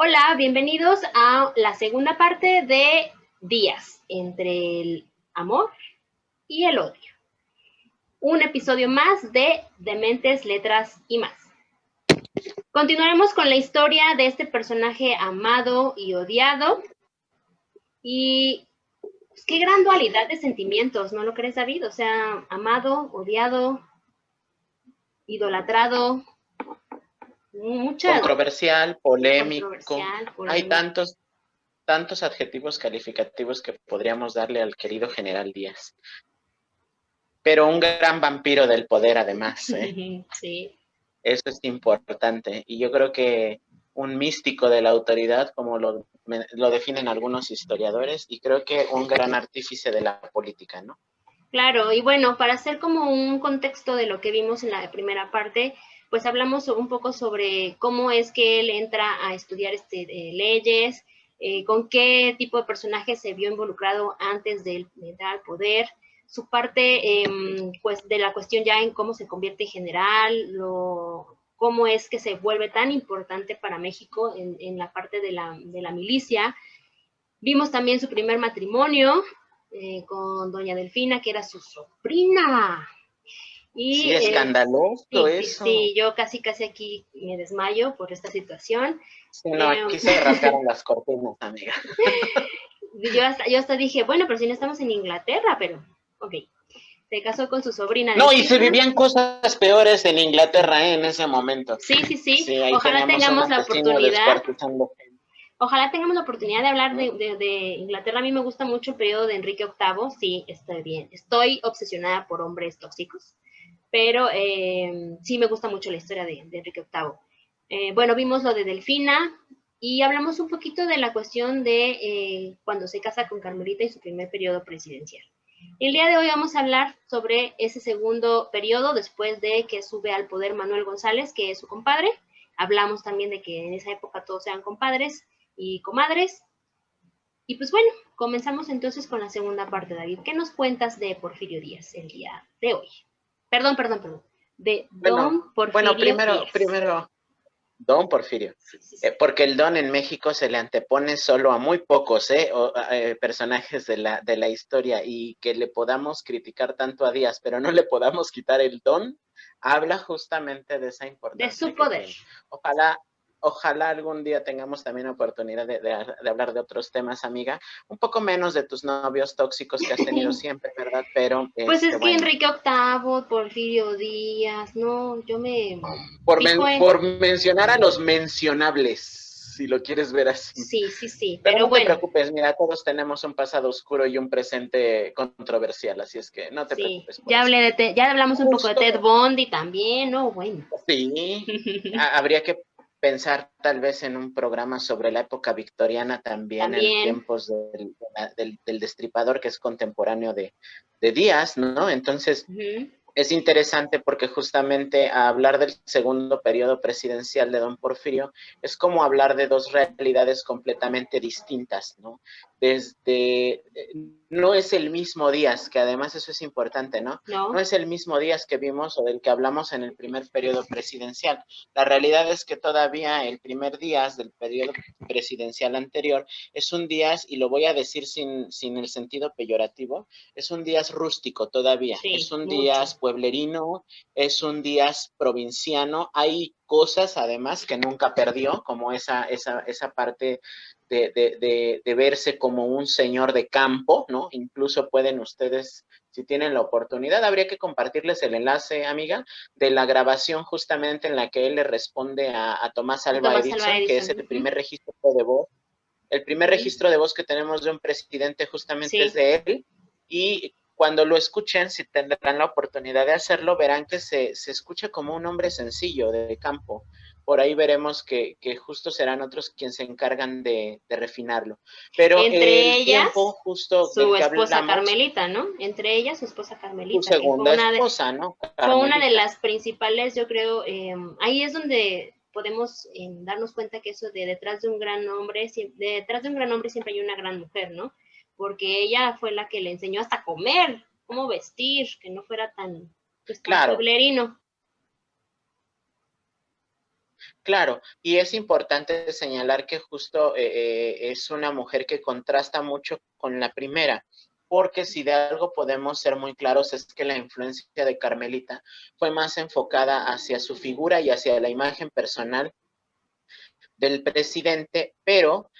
Hola, bienvenidos a la segunda parte de Días entre el amor y el odio. Un episodio más de Dementes, Letras y más. Continuaremos con la historia de este personaje amado y odiado. Y pues, qué gran dualidad de sentimientos, ¿no lo crees, David? O sea, amado, odiado, idolatrado, mucha Controversial, polémico. controversial, Hay polémica. tantos adjetivos calificativos que podríamos darle al querido General Díaz. Pero un gran vampiro del poder, además, ¿eh? Sí. Eso es importante. Y yo creo que un místico de la autoridad, como lo definen algunos historiadores, y creo que un gran artífice de la política, ¿no? Claro, y bueno, para hacer como un contexto de lo que vimos en la primera parte, pues hablamos un poco sobre cómo es que él entra a estudiar leyes, con qué tipo de personaje se vio involucrado antes de entrar al poder, su parte pues de la cuestión ya en cómo se convierte en general, cómo es que se vuelve tan importante para México en la parte de la milicia. Vimos también su primer matrimonio con doña Delfina, que era su sobrina. Y Sí, escandaloso eso. sí, yo casi aquí me desmayo por esta situación. Sí, no, aquí se rasgaron las cortinas, amiga. Yo hasta dije, bueno, pero si no estamos en Inglaterra, pero ok. Se casó con su sobrina No, y se Delfina. vivían cosas peores en Inglaterra, en ese momento. Sí, sí, sí. Sí, ahí Ojalá teníamos un tengamos la asesino oportunidad. descuartizando gente, Ojalá tengamos la oportunidad de hablar ¿no? de Inglaterra. A mí me gusta mucho el periodo de Enrique VIII. Sí, estoy bien. Estoy obsesionada por hombres tóxicos, pero sí me gusta mucho la historia de Enrique VIII. Bueno, vimos lo de Delfina y hablamos un poquito de la cuestión de cuando se casa con Carmelita y su primer periodo presidencial. El día de hoy vamos a hablar sobre ese segundo periodo después de que sube al poder Manuel González, que es su compadre. Hablamos también de que en esa época todos eran compadres y comadres. Y pues bueno, comenzamos entonces con la segunda parte, David. ¿Qué nos cuentas de Porfirio Díaz el día de hoy? Perdón. De Don Bueno, Porfirio Díaz. primero, Don Porfirio. Sí, sí, sí. Porque el don en México se le antepone solo a muy pocos personajes de la historia, y que le podamos criticar tanto a Díaz, pero no le podamos quitar el don, habla justamente de esa De su importancia que poder. tiene. Ojalá algún día tengamos también oportunidad de hablar de otros temas, amiga. Un poco menos de tus novios tóxicos que has tenido siempre, ¿verdad? Pero, Pues es que bueno, Enrique VIII, Porfirio Díaz, no, yo me fijo en... por mencionar a los mencionables, si lo quieres ver así. Sí, sí, sí, Pero pero no te bueno, preocupes, mira, todos tenemos un pasado oscuro y un presente controversial, así es que no te sí. preocupes por Ya eso. hablé ya hablamos un poco de Ted Justo, Bundy también, ¿no? Bueno. sí, habría que pensar tal vez en un programa sobre la época victoriana también, en También. tiempos del Destripador, que es contemporáneo de Díaz, ¿no? Entonces, Uh-huh. es interesante porque justamente hablar del segundo periodo presidencial de don Porfirio es como hablar de dos realidades completamente distintas, ¿no? No es el mismo Díaz, que además eso es importante, ¿no? No No. es el mismo Díaz que vimos o del que hablamos en el primer periodo presidencial. La realidad es que todavía el primer Díaz del periodo presidencial anterior es un Díaz, y lo voy a decir sin el sentido peyorativo, es un Díaz rústico todavía, es Sí, un mucho. Díaz pueblerino, es un Díaz provinciano. Hay cosas además que nunca perdió, como esa parte de verse como un señor de campo, ¿no? Incluso pueden ustedes, si tienen la oportunidad, habría que compartirles el enlace, amiga, de la grabación justamente en la que él le responde a Tomás A Alva Thomas Alva Edison, que es Edison. el Uh-huh. primer registro de voz. El primer Uh-huh. registro de voz que tenemos de un presidente justamente es Sí. de él, y cuando lo escuchen, si tendrán la oportunidad de hacerlo, verán que se escucha como un hombre sencillo de campo. Por ahí veremos que justo serán otros quienes se encargan de refinarlo. Pero Entre el tiempo ellas, justo su del que esposa hablamos, Carmelita, ¿no? Entre ellas, su esposa su Carmelita, que segunda esposa, ¿no? fue una de Carmelita. las principales, yo creo, ahí es donde podemos darnos cuenta que eso de detrás de un gran hombre siempre hay una gran mujer, ¿no? Porque ella fue la que le enseñó hasta comer, cómo vestir, que no fuera tan, pues tan Claro, pueblerino. Claro, y es importante señalar que justo es una mujer que contrasta mucho con la primera, porque si de algo podemos ser muy claros es que la influencia de Carmelita fue más enfocada hacia su figura y hacia la imagen personal del presidente, pero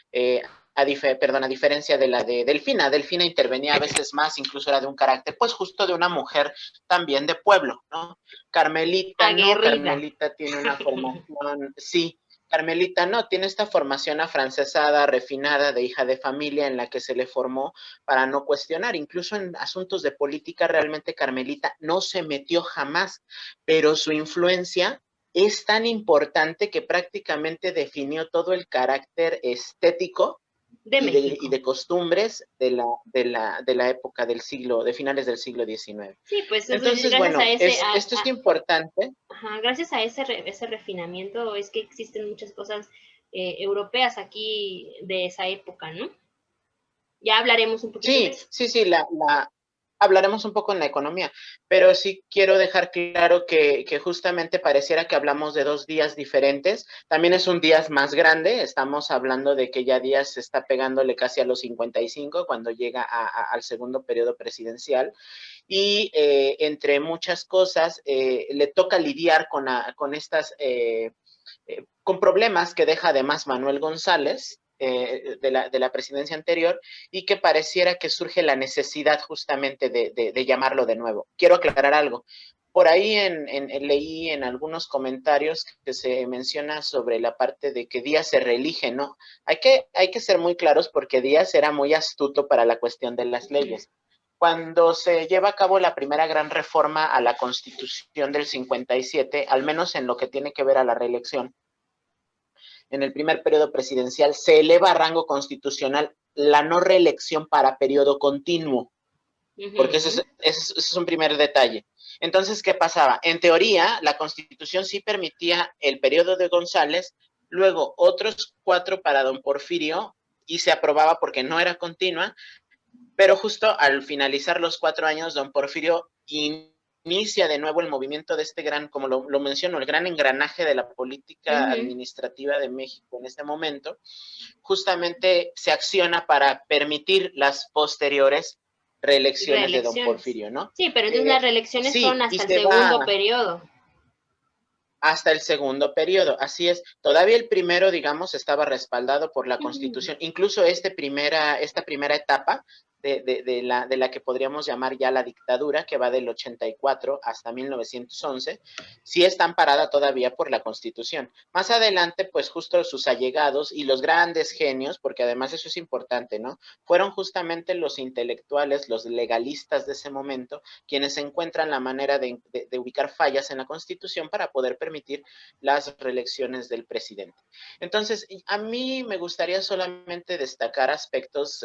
a diferencia de la de Delfina, Delfina intervenía a veces más, incluso era de un carácter, pues justo de una mujer también de pueblo, ¿no? Carmelita no, Aguerrida. Carmelita tiene una formación, sí, Carmelita no, tiene esta formación afrancesada, refinada, de hija de familia, en la que se le formó para no cuestionar. Incluso en asuntos de política, realmente Carmelita no se metió jamás, pero su influencia es tan importante que prácticamente definió todo el carácter estético De y México. de costumbres de la época del siglo, de finales del siglo XIX. Sí, pues Entonces, gracias a bueno, ese, esto es importante. ajá, gracias a ese refinamiento es que existen muchas cosas europeas aquí de esa época, ¿no? Ya hablaremos un poquito de Sí, eso. sí, sí, hablaremos un poco en la economía, pero sí quiero dejar claro que justamente pareciera que hablamos de dos días diferentes. También es un Díaz más grande, estamos hablando de que ya Díaz está pegándole casi a los 55 cuando llega al segundo periodo presidencial y entre muchas cosas le toca lidiar con estas con problemas que deja además Manuel González de la presidencia anterior y que pareciera que surge la necesidad justamente de llamarlo de nuevo. Quiero aclarar algo. Por ahí leí en algunos comentarios que se menciona sobre la parte de que Díaz se reelige, ¿no? Hay que ser muy claros porque Díaz era muy astuto para la cuestión de las leyes. Cuando se lleva a cabo la primera gran reforma a la Constitución del 57, al menos en lo que tiene que ver a la reelección, en el primer periodo presidencial, se eleva a rango constitucional la no reelección para periodo continuo, porque Ujú. ese es un primer detalle. Entonces, ¿qué pasaba? En teoría, la Constitución sí permitía el periodo de González, luego otros 4 para don Porfirio, y se aprobaba porque no era continua, pero justo al finalizar los 4 años, don Porfirio inicia de nuevo el movimiento de este gran, como lo menciono, el gran engranaje de la política Ujú. administrativa de México en este momento, justamente se acciona para permitir las posteriores reelecciones de don Reelecciones. Porfirio, ¿no? Sí, pero entonces las reelecciones son Sí, y hasta el se va segundo periodo. hasta el segundo periodo. Así es, todavía el primero, digamos, estaba respaldado por la Ujú. Constitución. Incluso esta primera etapa de la que podríamos llamar ya la dictadura, que va del 84 hasta 1911, sí está amparada todavía por la Constitución. Más adelante, pues justo sus allegados y los grandes genios, porque además eso es importante, ¿no? Fueron justamente los intelectuales, los legalistas de ese momento, quienes encuentran la manera de ubicar fallas en la Constitución para poder permitir las reelecciones del presidente. Entonces, a mí me gustaría solamente destacar aspectos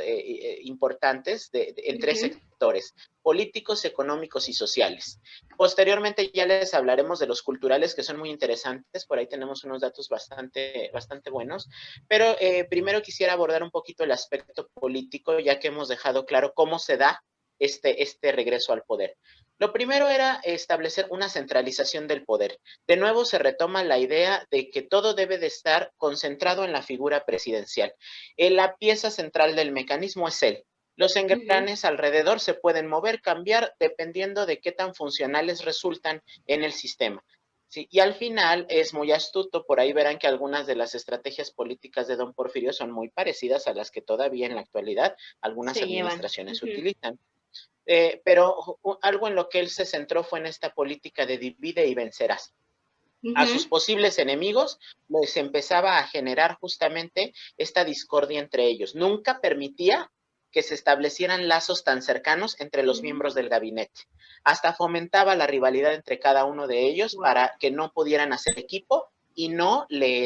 importantes en tres Ujú. sectores: políticos, económicos y sociales. Posteriormente ya les hablaremos de los culturales, que son muy interesantes, por ahí tenemos unos datos bastante buenos, pero primero quisiera abordar un poquito el aspecto político, ya que hemos dejado claro cómo se da este regreso al poder. Lo primero era establecer una centralización del poder. De nuevo se retoma la idea de que todo debe de estar concentrado en la figura presidencial. La pieza central del mecanismo es él. Los Ujú. engranes alrededor se pueden mover, cambiar, dependiendo de qué tan funcionales resultan en el sistema. Sí, y al final es muy astuto, por ahí verán que algunas de las estrategias políticas de don Porfirio son muy parecidas a las que todavía en la actualidad algunas Se llevan. administraciones Ujú. utilizan. Pero algo en lo que él se centró fue en esta política de divide y vencerás. A sus Ujú. posibles enemigos les empezaba a generar justamente esta discordia entre ellos. Nunca permitía que se establecieran lazos tan cercanos entre los miembros del gabinete. Hasta fomentaba la rivalidad entre cada uno de ellos Wow. para que no pudieran hacer equipo y no le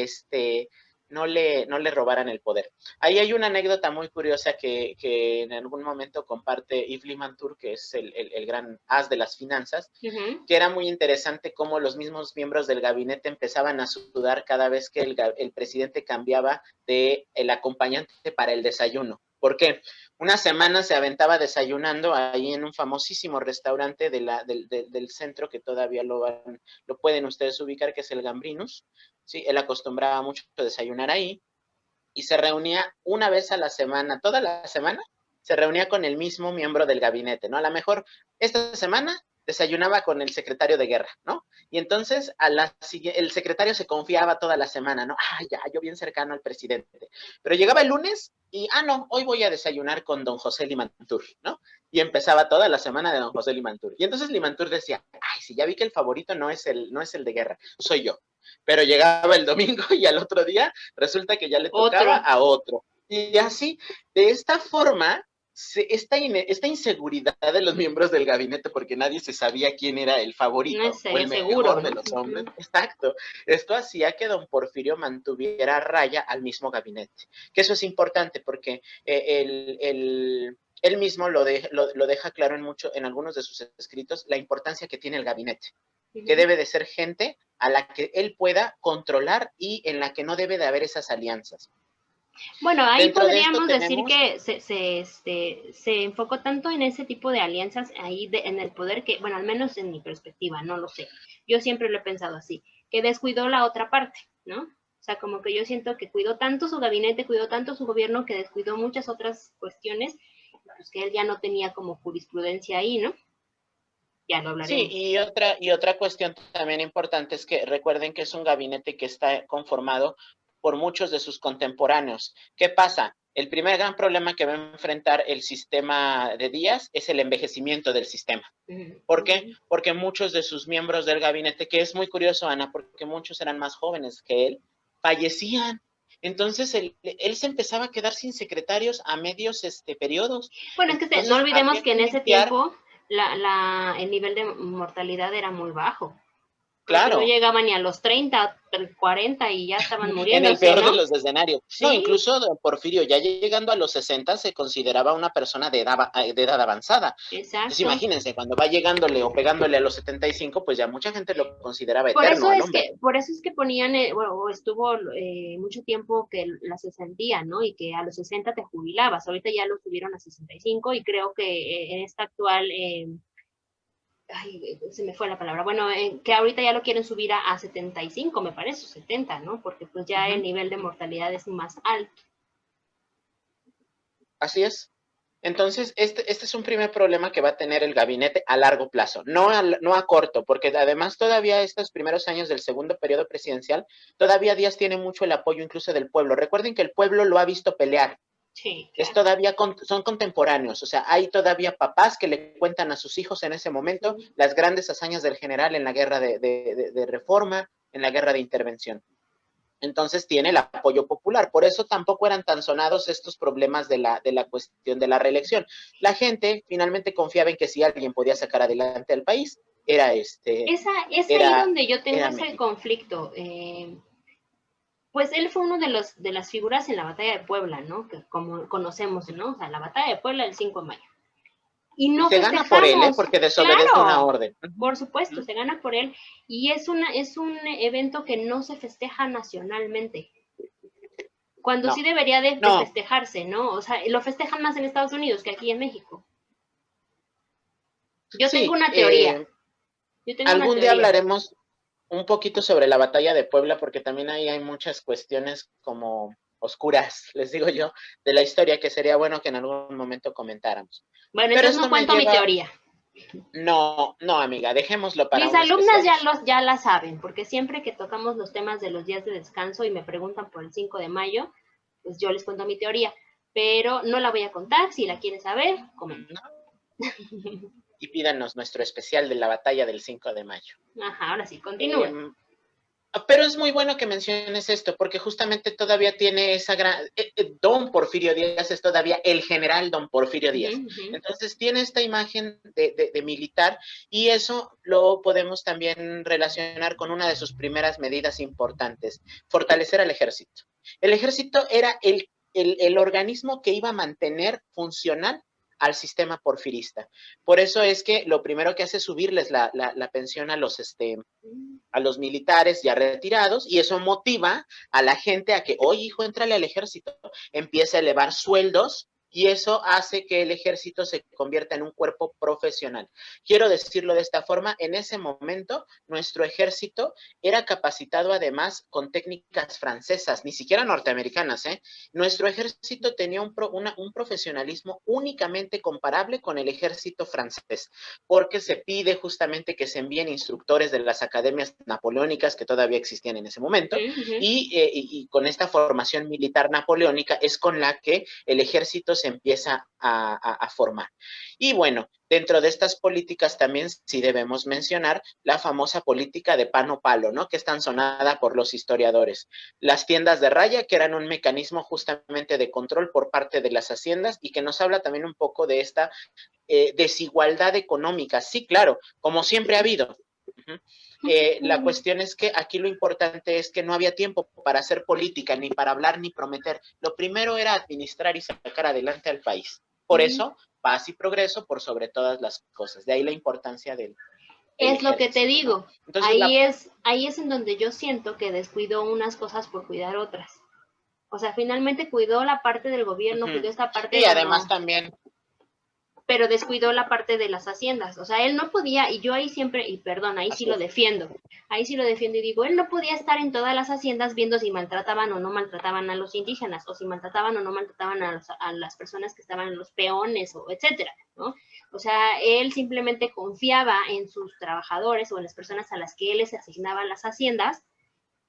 robaran el poder. Ahí hay una anécdota muy curiosa que en algún momento comparte Yves Limantour, que es el gran as de las finanzas, Ujú. que era muy interesante cómo los mismos miembros del gabinete empezaban a sudar cada vez que el presidente cambiaba de el acompañante para el desayuno. ¿Por qué? Una semana se aventaba desayunando ahí en un famosísimo restaurante del centro, que todavía lo pueden ustedes ubicar, que es el Gambrinus. ¿sí? Él acostumbraba mucho a desayunar ahí y se reunía una vez a la semana, toda la semana, se reunía con el mismo miembro del gabinete, ¿no? A lo mejor esta semana desayunaba con el secretario de guerra, ¿no? Y entonces el secretario se confiaba toda la semana, ¿no? Ah, ya, yo bien cercano al presidente. Pero llegaba el lunes y, no, hoy voy a desayunar con don José Limantur, ¿no? Y empezaba toda la semana de don José Limantur. Y entonces Limantur decía, ay, si ya vi que el favorito no es el de guerra, soy yo. Pero llegaba el domingo y al otro día resulta que ya le tocaba Otro. a otro. Y así, de esta forma, esta inseguridad de los miembros del gabinete porque nadie se sabía quién era el No favorito es o el seguro, mejor ¿no? de los hombres. Exacto. Esto hacía que don Porfirio mantuviera a raya al mismo gabinete. Que eso es importante porque él mismo lo deja claro en algunos de sus escritos, la importancia que tiene el gabinete, que debe de ser gente a la que él pueda controlar y en la que no debe de haber esas alianzas. Bueno, ahí Dentro de esto podríamos decir tenemos, que se enfocó tanto en ese tipo de alianzas ahí en el poder que, bueno, al menos en mi perspectiva, no lo sé. Yo siempre lo he pensado así, que descuidó la otra parte, ¿no? O sea, como que yo siento que cuidó tanto su gabinete, cuidó tanto su gobierno, que descuidó muchas otras cuestiones, pues que él ya no tenía como jurisprudencia ahí, ¿no? Ya lo sí, hablaremos. y otra cuestión también importante es que recuerden que es un gabinete que está conformado por muchos de sus contemporáneos. ¿Qué pasa? El primer gran problema que va a enfrentar el sistema de Díaz es el envejecimiento del sistema. ¿Por qué? Porque muchos de sus miembros del gabinete, que es muy curioso, Ana, porque muchos eran más jóvenes que él, fallecían. Entonces él se empezaba a quedar sin secretarios a medios periodos. Bueno, es que no Entonces olvidemos había que que en ese limpiar, tiempo el nivel de mortalidad era muy bajo. Creo que no claro, llegaban ni a los 30, 40 y ya estaban en el muriéndose, peor de ¿no? los escenarios. No, Sí, incluso don Porfirio, ya llegando a los 60, se consideraba una persona de edad avanzada. Entonces, exacto. imagínense, cuando va llegándole o pegándole a los 75, pues ya mucha gente lo consideraba eterno al hombre. Por eso es que ponían, bueno, o estuvo mucho tiempo que la 60, ¿no? Y que a los 60 te jubilabas. Ahorita ya lo subieron a 65 y creo que en esta actual, ay, se me fue la palabra. Bueno, que ahorita ya lo quieren subir a 75, me parece, 70, ¿no? Porque pues ya el Ujú. nivel de mortalidad es más alto. Así es. Entonces, este es un primer problema que va a tener el gabinete a largo plazo, no a corto, porque además todavía estos primeros años del segundo periodo presidencial, todavía Díaz tiene mucho el apoyo incluso del pueblo. Recuerden que el pueblo lo ha visto pelear, Sí, es claro. todavía, son contemporáneos, o sea, hay todavía papás que le cuentan a sus hijos en ese momento las grandes hazañas del general en la guerra de reforma, en la guerra de intervención. Entonces tiene el apoyo popular. Por eso tampoco eran tan sonados estos problemas de la cuestión de la reelección. La gente finalmente confiaba en que si alguien podía sacar adelante al país, Es ahí era, donde yo tengo era ese México. conflicto. Pues él fue uno de las figuras en la batalla de Puebla, ¿no? Que como conocemos, ¿no? O sea, la batalla de Puebla el 5 de mayo. Y Y no se gana por él, festejamos, porque desobedece una claro, orden. por supuesto, se gana por él. Y es un evento que no se festeja nacionalmente, cuando sí No, debería de no, festejarse, ¿no? O sea, lo festejan más en Estados Unidos que aquí en México. Yo tengo sí, una teoría, yo tengo una algún día teoría. hablaremos un poquito sobre la batalla de Puebla, porque también ahí hay muchas cuestiones como oscuras, les digo yo, de la historia que sería bueno que en algún momento comentáramos. Bueno, Pero entonces no esto me cuento mi lleva, teoría. no, no, amiga, dejémoslo para Mis un alumnas especial de eso. ya la saben, porque siempre que tocamos los temas de los días de descanso y me preguntan por el 5 de mayo, pues yo les cuento mi teoría, pero no la voy a contar. Si la quieren saber, comenten. ¿No? Y pídanos nuestro especial de la batalla del 5 de mayo. Ajá, ahora sí, continúen. Eh, pero es muy bueno que menciones esto, porque justamente todavía tiene esa gran... Don Porfirio Díaz es todavía el general Don Porfirio Díaz. Entonces tiene esta imagen de militar y eso lo podemos también relacionar con una de sus primeras medidas importantes, fortalecer al ejército. El ejército era el organismo que iba a mantener funcional al sistema porfirista. Por eso es que lo primero que hace es subirles la pensión a los militares ya retirados y eso motiva a la gente a que, oye, hijo, entrale al ejército, empieza a elevar sueldos y eso hace que el ejército se convierta en un cuerpo profesional. Quiero decirlo de esta forma, en ese momento nuestro ejército era capacitado además con técnicas francesas, ni siquiera norteamericanas, ¿eh? Nuestro ejército tenía un profesionalismo únicamente comparable con el ejército francés, porque se pide justamente que se envíen instructores de las academias napoleónicas que todavía existían en ese momento, y con esta formación militar napoleónica es con la que el ejército se empieza a formar. Y bueno, dentro de estas políticas también sí debemos mencionar la famosa política de pan o palo, ¿no? Que es tan sonada por los historiadores. Las tiendas de raya, que eran un mecanismo justamente de control por parte de las haciendas y que nos habla también un poco de esta desigualdad económica. Sí, claro, como siempre ha habido. La cuestión es que aquí lo importante es que no había tiempo para hacer política, ni para hablar, ni prometer. Lo primero era administrar y sacar adelante al país. Por eso, paz y progreso por sobre todas las cosas. De ahí la importancia del es lo que te digo. ¿no? Entonces, ahí es en donde yo siento que descuidó unas cosas por cuidar otras. O sea, finalmente cuidó la parte del gobierno, cuidó esta parte. Y además también, pero descuidó la parte de las haciendas. O sea, él no podía, y yo ahí siempre, y perdón, ahí sí lo defiendo. Ahí sí lo defiendo y digo, él no podía estar en todas las haciendas viendo si maltrataban o no maltrataban a los indígenas, o si maltrataban o no maltrataban a las personas que estaban en los peones, o etcétera, ¿no? O sea, él simplemente confiaba en sus trabajadores o en las personas a las que él les asignaba las haciendas,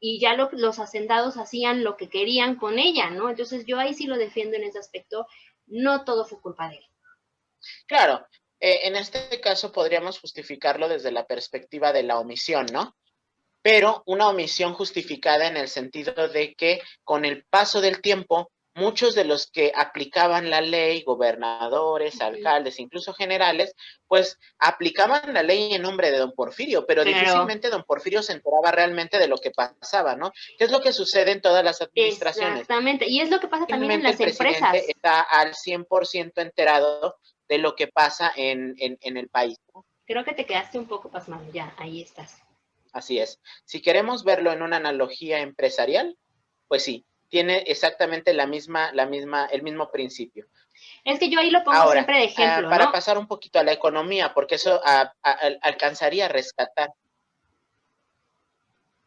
y ya los hacendados hacían lo que querían con ella, ¿no? Entonces yo ahí sí lo defiendo en ese aspecto. No todo fue culpa de él. Claro, en este caso podríamos justificarlo desde la perspectiva de la omisión, ¿no? Pero una omisión justificada en el sentido de que con el paso del tiempo, muchos de los que aplicaban la ley, gobernadores, alcaldes, incluso generales, pues aplicaban la ley en nombre de don Porfirio, pero difícilmente don Porfirio se enteraba realmente de lo que pasaba, ¿no? ¿Qué es lo que sucede en todas las administraciones? Exactamente, y es lo que pasa también en las empresas. El presidente está al 100% enterado de lo que pasa en el país, ¿no? Creo que te quedaste un poco pasmado, ya, ahí estás. Así es. Si queremos verlo en una analogía empresarial, pues sí, tiene exactamente el mismo principio. Es que yo ahí lo pongo siempre de ejemplo, para ¿no? pasar un poquito a la economía, porque eso alcanzaría a rescatar.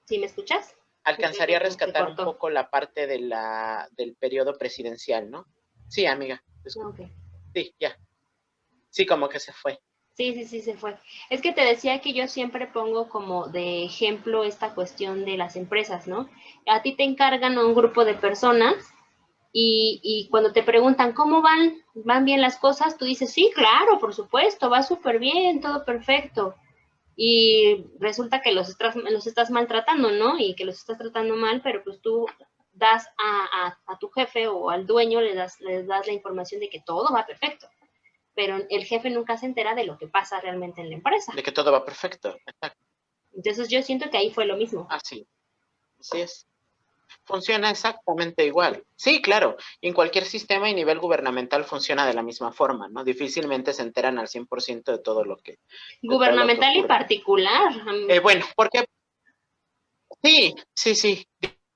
¿Sí me escuchas? Alcanzaría a rescatar un poco la parte del periodo presidencial, ¿no? Sí, amiga. Okay. Sí, ya. Sí, como que se fue. Sí, se fue. Es que te decía que yo siempre pongo como de ejemplo esta cuestión de las empresas, ¿no? A ti te encargan a un grupo de personas y cuando te preguntan cómo van bien las cosas, tú dices, sí, claro, por supuesto, va súper bien, todo perfecto. Y resulta que los estás maltratando, ¿no? Y que los estás tratando mal, pero pues tú das a tu jefe o al dueño, les das la información de que todo va perfecto. Pero el jefe nunca se entera de lo que pasa realmente en la empresa. De que todo va perfecto. Exacto. Entonces yo siento que ahí fue lo mismo. Así es. Funciona exactamente igual. Sí, claro. En cualquier sistema y nivel gubernamental funciona de la misma forma, ¿no? Difícilmente se enteran al 100% de todo lo que... Gubernamental y particular. Bueno, porque... Sí.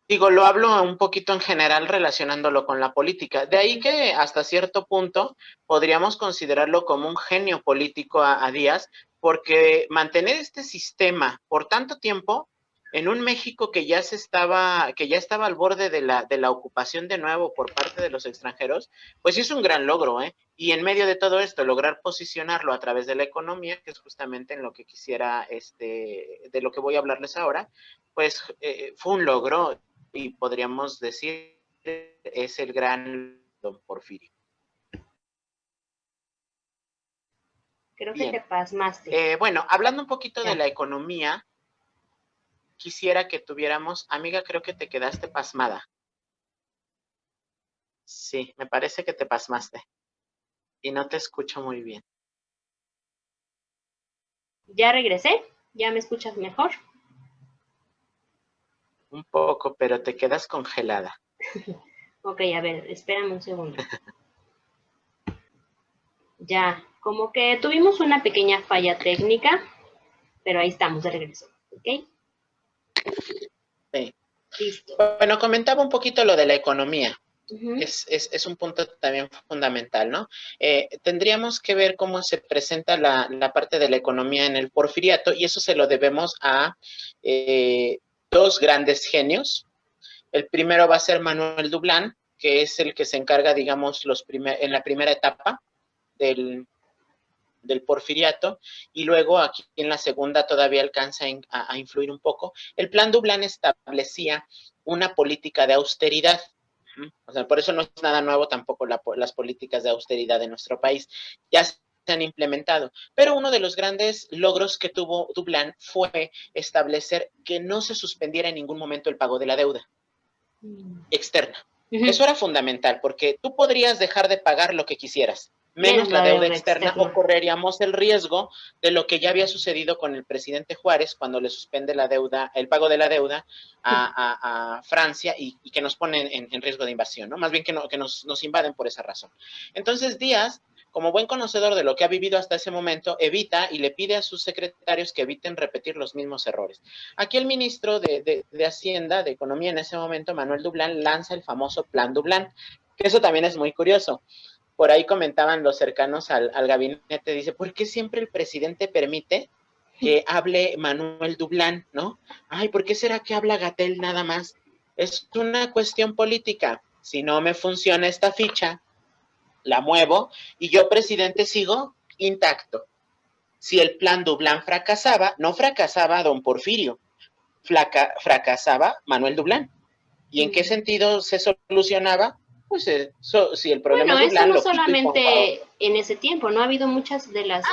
Digo, lo hablo un poquito en general relacionándolo con la política. De ahí que hasta cierto punto podríamos considerarlo como un genio político a Díaz, porque mantener este sistema por tanto tiempo en un México que ya estaba al borde de la ocupación de nuevo por parte de los extranjeros, pues es un gran logro, ¿eh? Y en medio de todo esto, lograr posicionarlo a través de la economía, que es justamente en lo que quisiera, de lo que voy a hablarles ahora, pues fue un logro y podríamos decir es el gran don Porfirio. Creo que te pasmaste. Bueno, hablando un poquito de la economía, quisiera que tuviéramos, amiga, creo que te quedaste pasmada. Sí, me parece que te pasmaste y no te escucho muy bien. Ya regresé, ya me escuchas mejor. Un poco, pero te quedas congelada. Ok, a ver, espérame un segundo. Ya, como que tuvimos una pequeña falla técnica, pero ahí estamos de regreso, ¿ok? Sí. Listo. Bueno, comentaba un poquito lo de la economía. Es un punto también fundamental, ¿no? Tendríamos que ver cómo se presenta la parte de la economía en el porfiriato y eso se lo debemos a dos grandes genios. El primero va a ser Manuel Dublán, que es el que se encarga, digamos, en la primera etapa del porfiriato, y luego aquí en la segunda todavía alcanza a influir un poco. El plan Dublán establecía una política de austeridad. O sea, por eso no es nada nuevo tampoco las políticas de austeridad de nuestro país. Ya se han implementado. Pero uno de los grandes logros que tuvo Dublán fue establecer que no se suspendiera en ningún momento el pago de la deuda externa. Eso era fundamental, porque tú podrías dejar de pagar lo que quisieras, menos la deuda externa, o correríamos el riesgo de lo que ya había sucedido con el presidente Juárez cuando le suspende la deuda, el pago de la deuda a Francia y que nos ponen en riesgo de invasión, ¿no? Más bien que nos invaden por esa razón. Entonces Díaz, como buen conocedor de lo que ha vivido hasta ese momento, evita y le pide a sus secretarios que eviten repetir los mismos errores. Aquí el ministro de Hacienda, de Economía en ese momento, Manuel Dublán, lanza el famoso Plan Dublán, que eso también es muy curioso. Por ahí comentaban los cercanos al gabinete, dice, ¿por qué siempre el presidente permite que hable Manuel Dublán, no? Ay, ¿por qué será que habla Gatell nada más? Es una cuestión política. Si no me funciona esta ficha, la muevo y yo, presidente, sigo intacto. Si el plan Dublán fracasaba, no fracasaba don Porfirio, fracasaba Manuel Dublán. ¿Y en qué sentido se solucionaba? Pues si el problema bueno, es Dublán, eso no lo quito y solamente en ese tiempo, ¿no? Ha habido muchas de las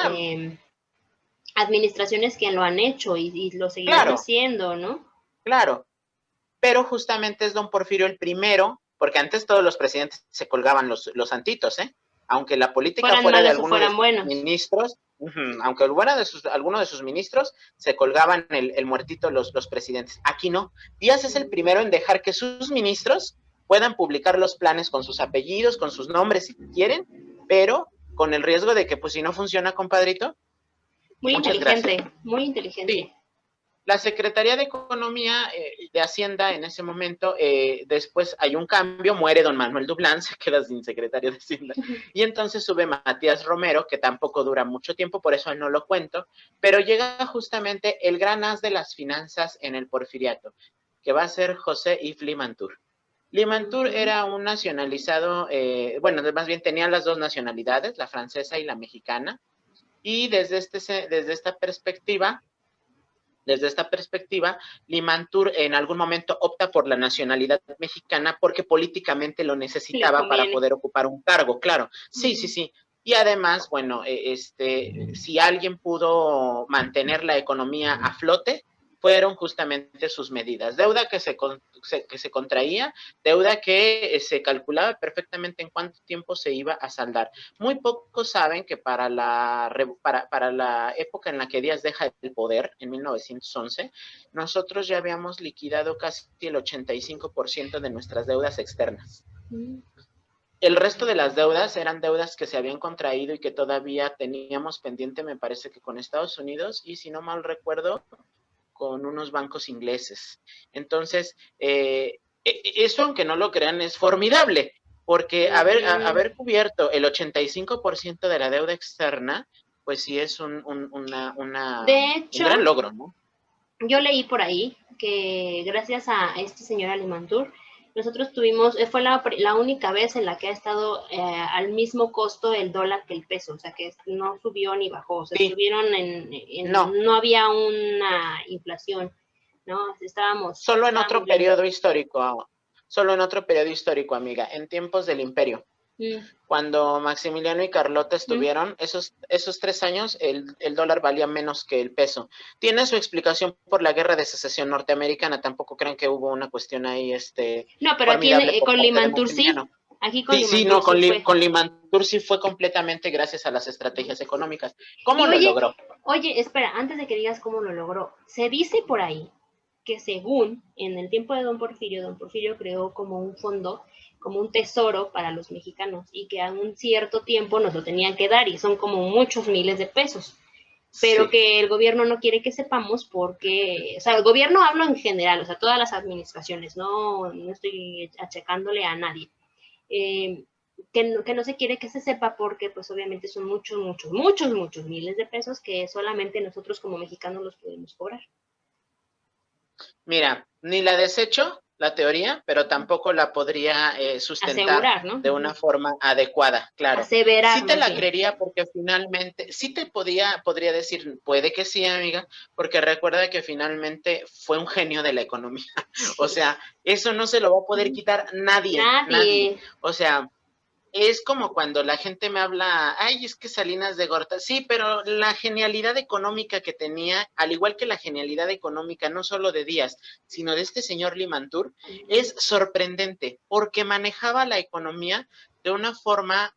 administraciones que lo han hecho y lo seguirán haciendo, ¿no? Claro, pero justamente es don Porfirio el primero, porque antes todos los presidentes se colgaban los santitos, ¿eh? Aunque la política fuera de alguno de sus ministros, aunque fuera de alguno de sus ministros, se colgaban el muertito los presidentes. Aquí no. Díaz es el primero en dejar que sus ministros puedan publicar los planes con sus apellidos, con sus nombres si quieren, pero con el riesgo de que, pues, si no funciona, compadrito, muy inteligente, gracias. Muy inteligente. Sí. La Secretaría de Economía, de Hacienda, en ese momento, después hay un cambio, muere don Manuel Dublán, se queda sin secretario de Hacienda, y entonces sube Matías Romero, que tampoco dura mucho tiempo, por eso no lo cuento, pero llega justamente el gran as de las finanzas en el porfiriato, que va a ser José Yves Limantour. Limantour era un nacionalizado, bueno, más bien tenía las dos nacionalidades, la francesa y la mexicana, y desde esta perspectiva, Limantour en algún momento opta por la nacionalidad mexicana porque políticamente lo necesitaba para poder ocupar un cargo, claro. Sí, sí, sí. Y además, bueno, si alguien pudo mantener la economía a flote, fueron justamente sus medidas. Deuda que se contraía, deuda que se calculaba perfectamente en cuánto tiempo se iba a saldar. Muy pocos saben que para la época en la que Díaz deja el poder, en 1911, nosotros ya habíamos liquidado casi el 85% de nuestras deudas externas. El resto de las deudas eran deudas que se habían contraído y que todavía teníamos pendiente, me parece que con Estados Unidos, y si no mal recuerdo, con unos bancos ingleses. Entonces, eso, aunque no lo crean, es formidable, porque haber cubierto el 85% de la deuda externa, pues sí es un gran logro, ¿no? Yo leí por ahí que gracias a este señor Alimantur, nosotros tuvimos, fue la única vez en la que ha estado al mismo costo el dólar que el peso, o sea que no subió ni bajó, o sea, estuvieron no había una inflación, ¿no? Solo en otro periodo histórico, amiga, en tiempos del Imperio. Cuando Maximiliano y Carlota estuvieron, esos 3 años, el dólar valía menos que el peso. Tiene su explicación por la Guerra de Secesión norteamericana, tampoco crean que hubo una cuestión ahí, no, pero aquí con Limantur sí. Aquí con con Limantur sí fue completamente gracias a las estrategias económicas. ¿Cómo lo logró? Oye, espera, antes de que digas cómo lo logró, se dice por ahí que según en el tiempo de don Porfirio creó como un fondo, como un tesoro para los mexicanos y que a un cierto tiempo nos lo tenían que dar y son como muchos miles de pesos, pero que el gobierno no quiere que sepamos porque, o sea, el gobierno hablo en general, o sea, todas las administraciones, no estoy achacándole a nadie, que no se quiere que se sepa porque pues obviamente son muchos miles de pesos que solamente nosotros como mexicanos los podemos cobrar. Mira, ni la desecho, la teoría, pero tampoco la podría sustentar Asegurar, ¿no? de una forma adecuada, claro. Aseverar Sí te más la bien. creería porque finalmente, sí te podría decir, puede que sí, amiga, porque recuerda que finalmente fue un genio de la economía. O Sí. sea, eso no se lo va a poder quitar nadie, nadie. Nadie. O sea, es como cuando la gente me habla, ay, es que Salinas de Gorta, sí, pero la genialidad económica que tenía, al igual que la genialidad económica no solo de Díaz, sino de este señor Limantur, es sorprendente, porque manejaba la economía de una forma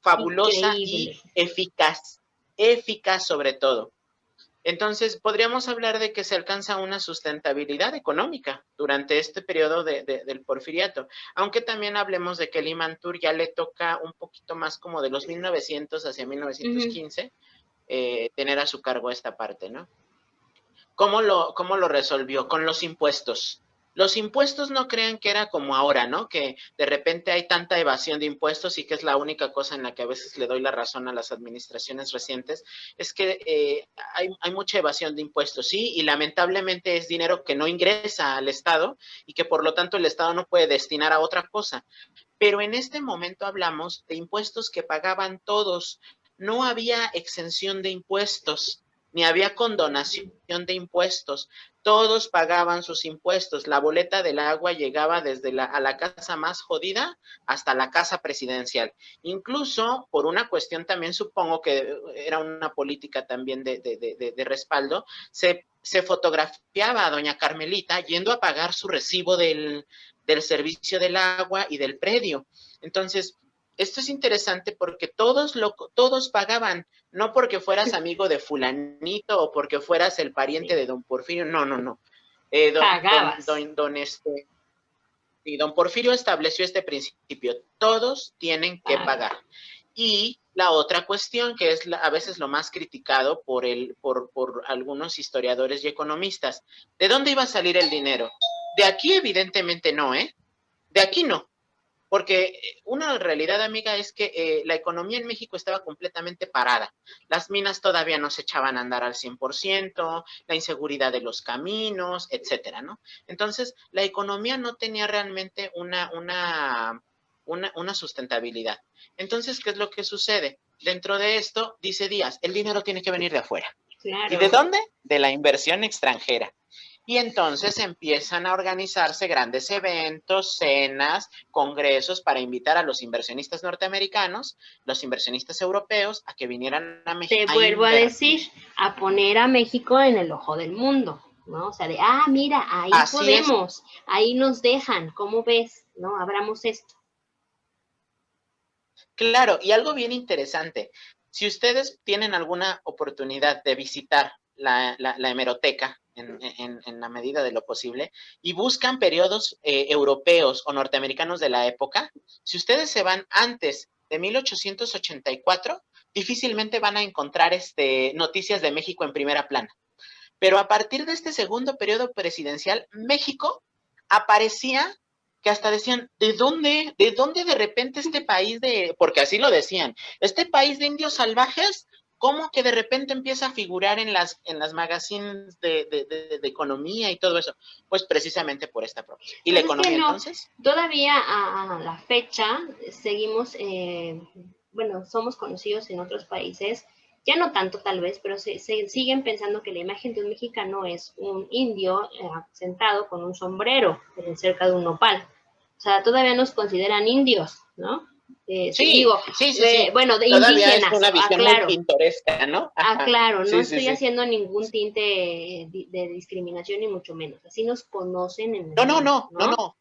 fabulosa y Increíble. eficaz sobre todo. Entonces, podríamos hablar de que se alcanza una sustentabilidad económica durante este periodo del porfiriato, aunque también hablemos de que Limantur ya le toca un poquito más como de los 1900 hacia 1915 tener a su cargo esta parte, ¿no? ¿Cómo lo resolvió? Con los impuestos. Los impuestos no crean que era como ahora, ¿no? Que de repente hay tanta evasión de impuestos y que es la única cosa en la que a veces le doy la razón a las administraciones recientes, es que hay mucha evasión de impuestos, sí, y lamentablemente es dinero que no ingresa al Estado y que por lo tanto el Estado no puede destinar a otra cosa. Pero en este momento hablamos de impuestos que pagaban todos. No había exención de impuestos, ni había condonación de impuestos. Todos pagaban sus impuestos. La boleta del agua llegaba desde a la casa más jodida hasta la casa presidencial. Incluso por una cuestión también, supongo que era una política también de respaldo, se fotografiaba a doña Carmelita yendo a pagar su recibo del servicio del agua y del predio. Entonces, esto es interesante porque todos pagaban, no porque fueras amigo de fulanito o porque fueras el pariente Sí. de don Porfirio, no. Pagabas. Y don Porfirio estableció este principio, todos tienen que Paga. pagar. Y la otra cuestión, que es a veces lo más criticado por algunos historiadores y economistas, ¿de dónde iba a salir el dinero? De aquí evidentemente no, ¿eh? De aquí no, porque una realidad, amiga, es que la economía en México estaba completamente parada. Las minas todavía no se echaban a andar al 100%, la inseguridad de los caminos, etcétera, ¿no? Entonces, la economía no tenía realmente una sustentabilidad. Entonces, ¿qué es lo que sucede? Dentro de esto, dice Díaz, el dinero tiene que venir de afuera. ¿Y de Claro. dónde? De la inversión extranjera. Y entonces empiezan a organizarse grandes eventos, cenas, congresos para invitar a los inversionistas norteamericanos, los inversionistas europeos, a que vinieran a México Te a vuelvo a decir, invertir. a poner a México en el ojo del mundo, ¿no? O sea, de, mira, ahí Así es. podemos, ahí nos dejan, ¿cómo ves? ¿No? Abramos esto. Claro, y algo bien interesante, si ustedes tienen alguna oportunidad de visitar la hemeroteca en la medida de lo posible y buscan periodos europeos o norteamericanos de la época, si ustedes se van antes de 1884, difícilmente van a encontrar noticias de México en primera plana. Pero a partir de este segundo periodo presidencial, México aparecía que hasta decían, ¿de dónde? ¿De dónde de repente este país porque así lo decían, este país de indios salvajes, cómo que de repente empieza a figurar en las magazines de economía y todo eso? Pues precisamente por esta propuesta. ¿Y la Pues es que economía no, entonces? todavía a la fecha seguimos, bueno, somos conocidos en otros países, ya no tanto tal vez, pero se siguen pensando que la imagen de un mexicano es un indio sentado con un sombrero cerca de un nopal. O sea, todavía nos consideran indios, ¿no? Sí, Digo, sí. bueno, de Todavía es indígenas, una visión muy aclaro. pintoresca, ¿no? Ajá. Claro, no estoy Sí. haciendo ningún tinte de discriminación ni mucho menos. Así nos conocen en el No, mundo, no, no, ¿no? no.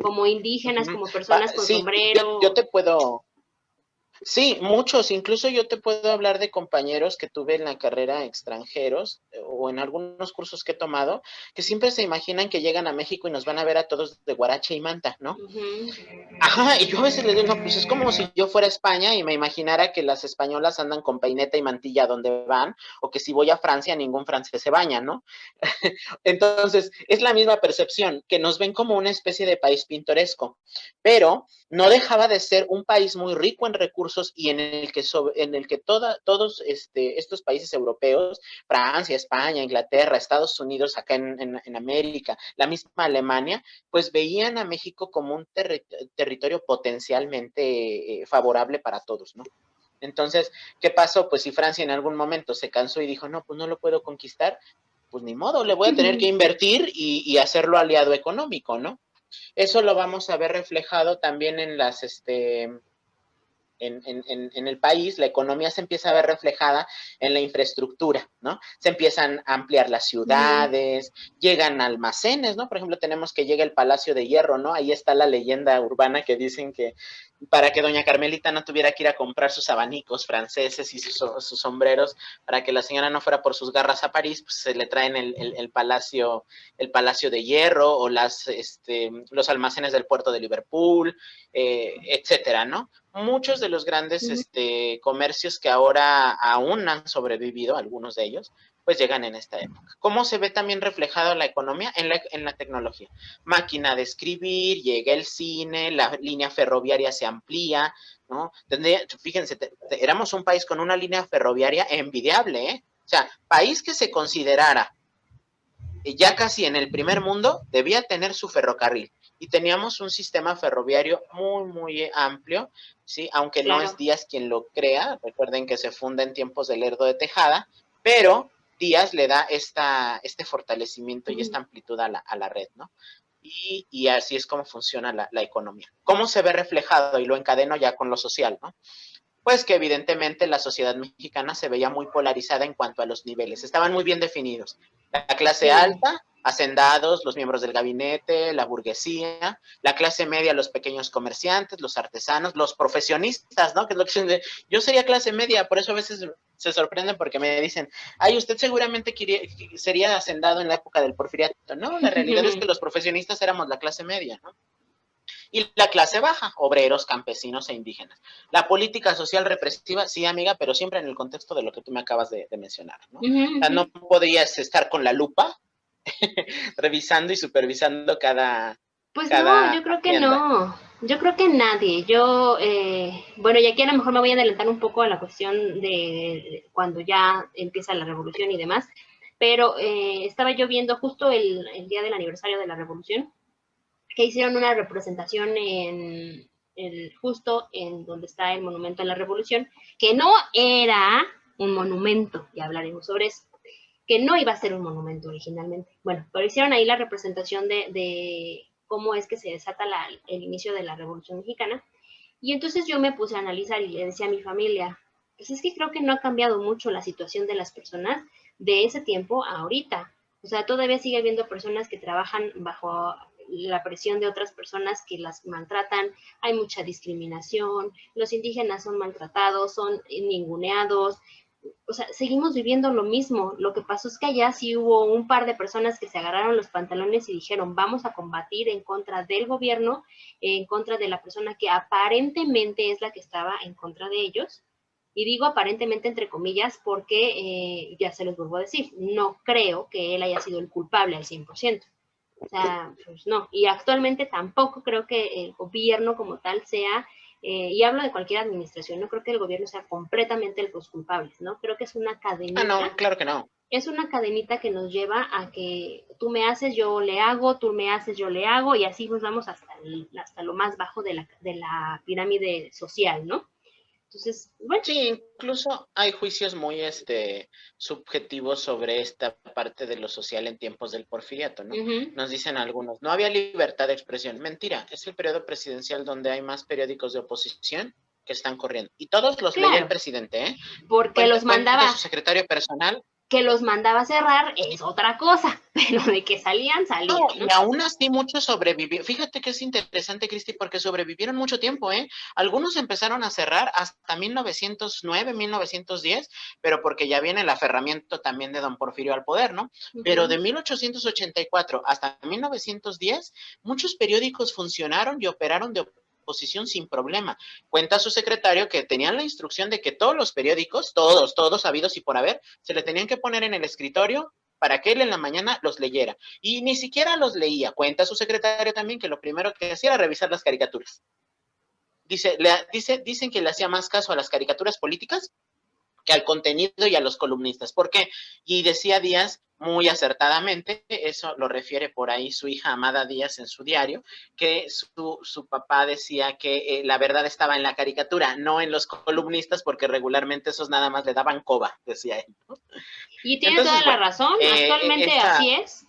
Como indígenas, Uh-huh. como personas con Sí, yo sombrero. te puedo, Sí, muchos, incluso yo te puedo hablar de compañeros que tuve en la carrera extranjeros o en algunos cursos que he tomado, que siempre se imaginan que llegan a México y nos van a ver a todos de guarache y manta, ¿no? Ujú. Ajá, y yo a veces les digo, no, pues es como si yo fuera a España y me imaginara que las españolas andan con peineta y mantilla donde van, o que si voy a Francia ningún francés se baña, ¿no? Entonces, es la misma percepción, que nos ven como una especie de país pintoresco, pero no dejaba de ser un país muy rico en recursos y en el que todos estos países europeos, Francia, España, Inglaterra, Estados Unidos, acá en América, la misma Alemania, pues veían a México como un territorio potencialmente favorable para todos, ¿no? Entonces, ¿qué pasó? Pues si Francia en algún momento se cansó y dijo, no, pues no lo puedo conquistar, pues ni modo, le voy a tener que invertir y hacerlo aliado económico, ¿no? Eso lo vamos a ver reflejado también en en el país, la economía se empieza a ver reflejada en la infraestructura, ¿no? Se empiezan a ampliar las Ujú. ciudades, llegan almacenes, ¿no? Por ejemplo, tenemos que llega el Palacio de Hierro, ¿no? Ahí está la leyenda urbana que dicen que para que doña Carmelita no tuviera que ir a comprar sus abanicos franceses y sus sombreros, para que la señora no fuera por sus garras a París, pues se le traen el Palacio de Hierro o los almacenes del puerto de Liverpool, etcétera, ¿no? Muchos de los grandes Ujú. comercios que ahora aún han sobrevivido, algunos de ellos, pues llegan en esta época. ¿Cómo se ve también reflejado la economía? En la tecnología. Máquina de escribir, llega el cine, la línea ferroviaria se amplía, ¿no? Fíjense, éramos un país con una línea ferroviaria envidiable, ¿eh? O sea, país que se considerara ya casi en el primer mundo, debía tener su ferrocarril. Y teníamos un sistema ferroviario muy, muy amplio, ¿sí? Aunque no es Claro. Díaz quien lo crea, recuerden que se funda en tiempos del Lerdo de Tejada, pero Díaz le da este fortalecimiento y esta Ujú. amplitud a la red, ¿no? Y así es como funciona la economía. ¿Cómo se ve reflejado? Y lo encadeno ya con lo social, ¿no? Pues que evidentemente la sociedad mexicana se veía muy polarizada en cuanto a los niveles, estaban muy bien definidos. La clase Sí. alta, hacendados, los miembros del gabinete, la burguesía, la clase media, los pequeños comerciantes, los artesanos, los profesionistas, ¿no? Que es lo que yo sería clase media, por eso a veces se sorprenden porque me dicen, ay, usted seguramente sería hacendado en la época del porfiriato. No, la realidad es que los profesionistas éramos la clase media, ¿no? Y la clase baja, obreros, campesinos e indígenas. La política social represiva, sí, amiga, pero siempre en el contexto de lo que tú me acabas de mencionar, ¿no? O Ujú, sea, ujú. no podrías estar con la lupa revisando y supervisando Pues no, cada yo creo que hacienda. no. Yo creo que nadie. Bueno, y aquí a lo mejor me voy a adelantar un poco a la cuestión de cuando ya empieza la revolución y demás, pero estaba yo viendo justo el día del aniversario de la revolución, que hicieron una representación justo en donde está el monumento a la revolución, que no era un monumento, y hablaremos sobre eso, que no iba a ser un monumento originalmente. Bueno, pero hicieron ahí la representación de cómo es que se desata el inicio de la Revolución Mexicana. Y entonces yo me puse a analizar y le decía a mi familia, pues es que creo que no ha cambiado mucho la situación de las personas de ese tiempo a ahorita. O sea, todavía sigue habiendo personas que trabajan bajo la presión de otras personas que las maltratan, hay mucha discriminación, los indígenas son maltratados, son ninguneados, o sea, seguimos viviendo lo mismo. Lo que pasó es que allá sí hubo un par de personas que se agarraron los pantalones y dijeron, vamos a combatir en contra del gobierno, en contra de la persona que aparentemente es la que estaba en contra de ellos. Y digo aparentemente entre comillas porque, ya se los vuelvo a decir, no creo que él haya sido el culpable al 100%. O sea, pues no. Y actualmente tampoco creo que el gobierno como tal sea, y hablo de cualquier administración, no creo que el gobierno sea completamente los culpables, ¿no? Creo que Ah, cadenita, no, claro que no. es una cadenita que nos lleva a que tú me haces, yo le hago, tú me haces, yo le hago, y así nos vamos hasta lo más bajo de la pirámide social, ¿no? Entonces, bueno. Sí, incluso hay juicios muy subjetivos sobre esta parte de lo social en tiempos del porfiriato, ¿no? Uh-huh. Nos dicen algunos, no había libertad de expresión. Mentira, es el periodo presidencial donde hay más periódicos de oposición que están corriendo. Y todos los leía el Claro, presidente, ¿eh? porque los Cuenta su mandaba. secretario personal. Que los mandaba a cerrar es otra cosa, pero de que salían, No, ¿no? y aún así muchos sobrevivieron. Fíjate que es interesante, Cristi, porque sobrevivieron mucho tiempo, ¿eh? Algunos empezaron a cerrar hasta 1909, 1910, pero porque ya viene el aferramiento también de don Porfirio al poder, ¿no? Pero de 1884 hasta 1910, muchos periódicos funcionaron y operaron de oposición sin problema. Cuenta su secretario que tenían la instrucción de que todos los periódicos, todos habidos y por haber, se le tenían que poner en el escritorio para que él en la mañana los leyera. Y ni siquiera los leía. Cuenta su secretario también que lo primero que hacía era revisar las caricaturas. Dicen que le hacía más caso a las caricaturas políticas que al contenido y a los columnistas. ¿Por qué? Y decía Díaz muy acertadamente, eso lo refiere por ahí su hija Amada Díaz en su diario, que su papá decía que la verdad estaba en la caricatura, no en los columnistas, porque regularmente esos nada más le daban coba, decía él, ¿no? Y tiene toda Entonces, la bueno, razón, actualmente así es.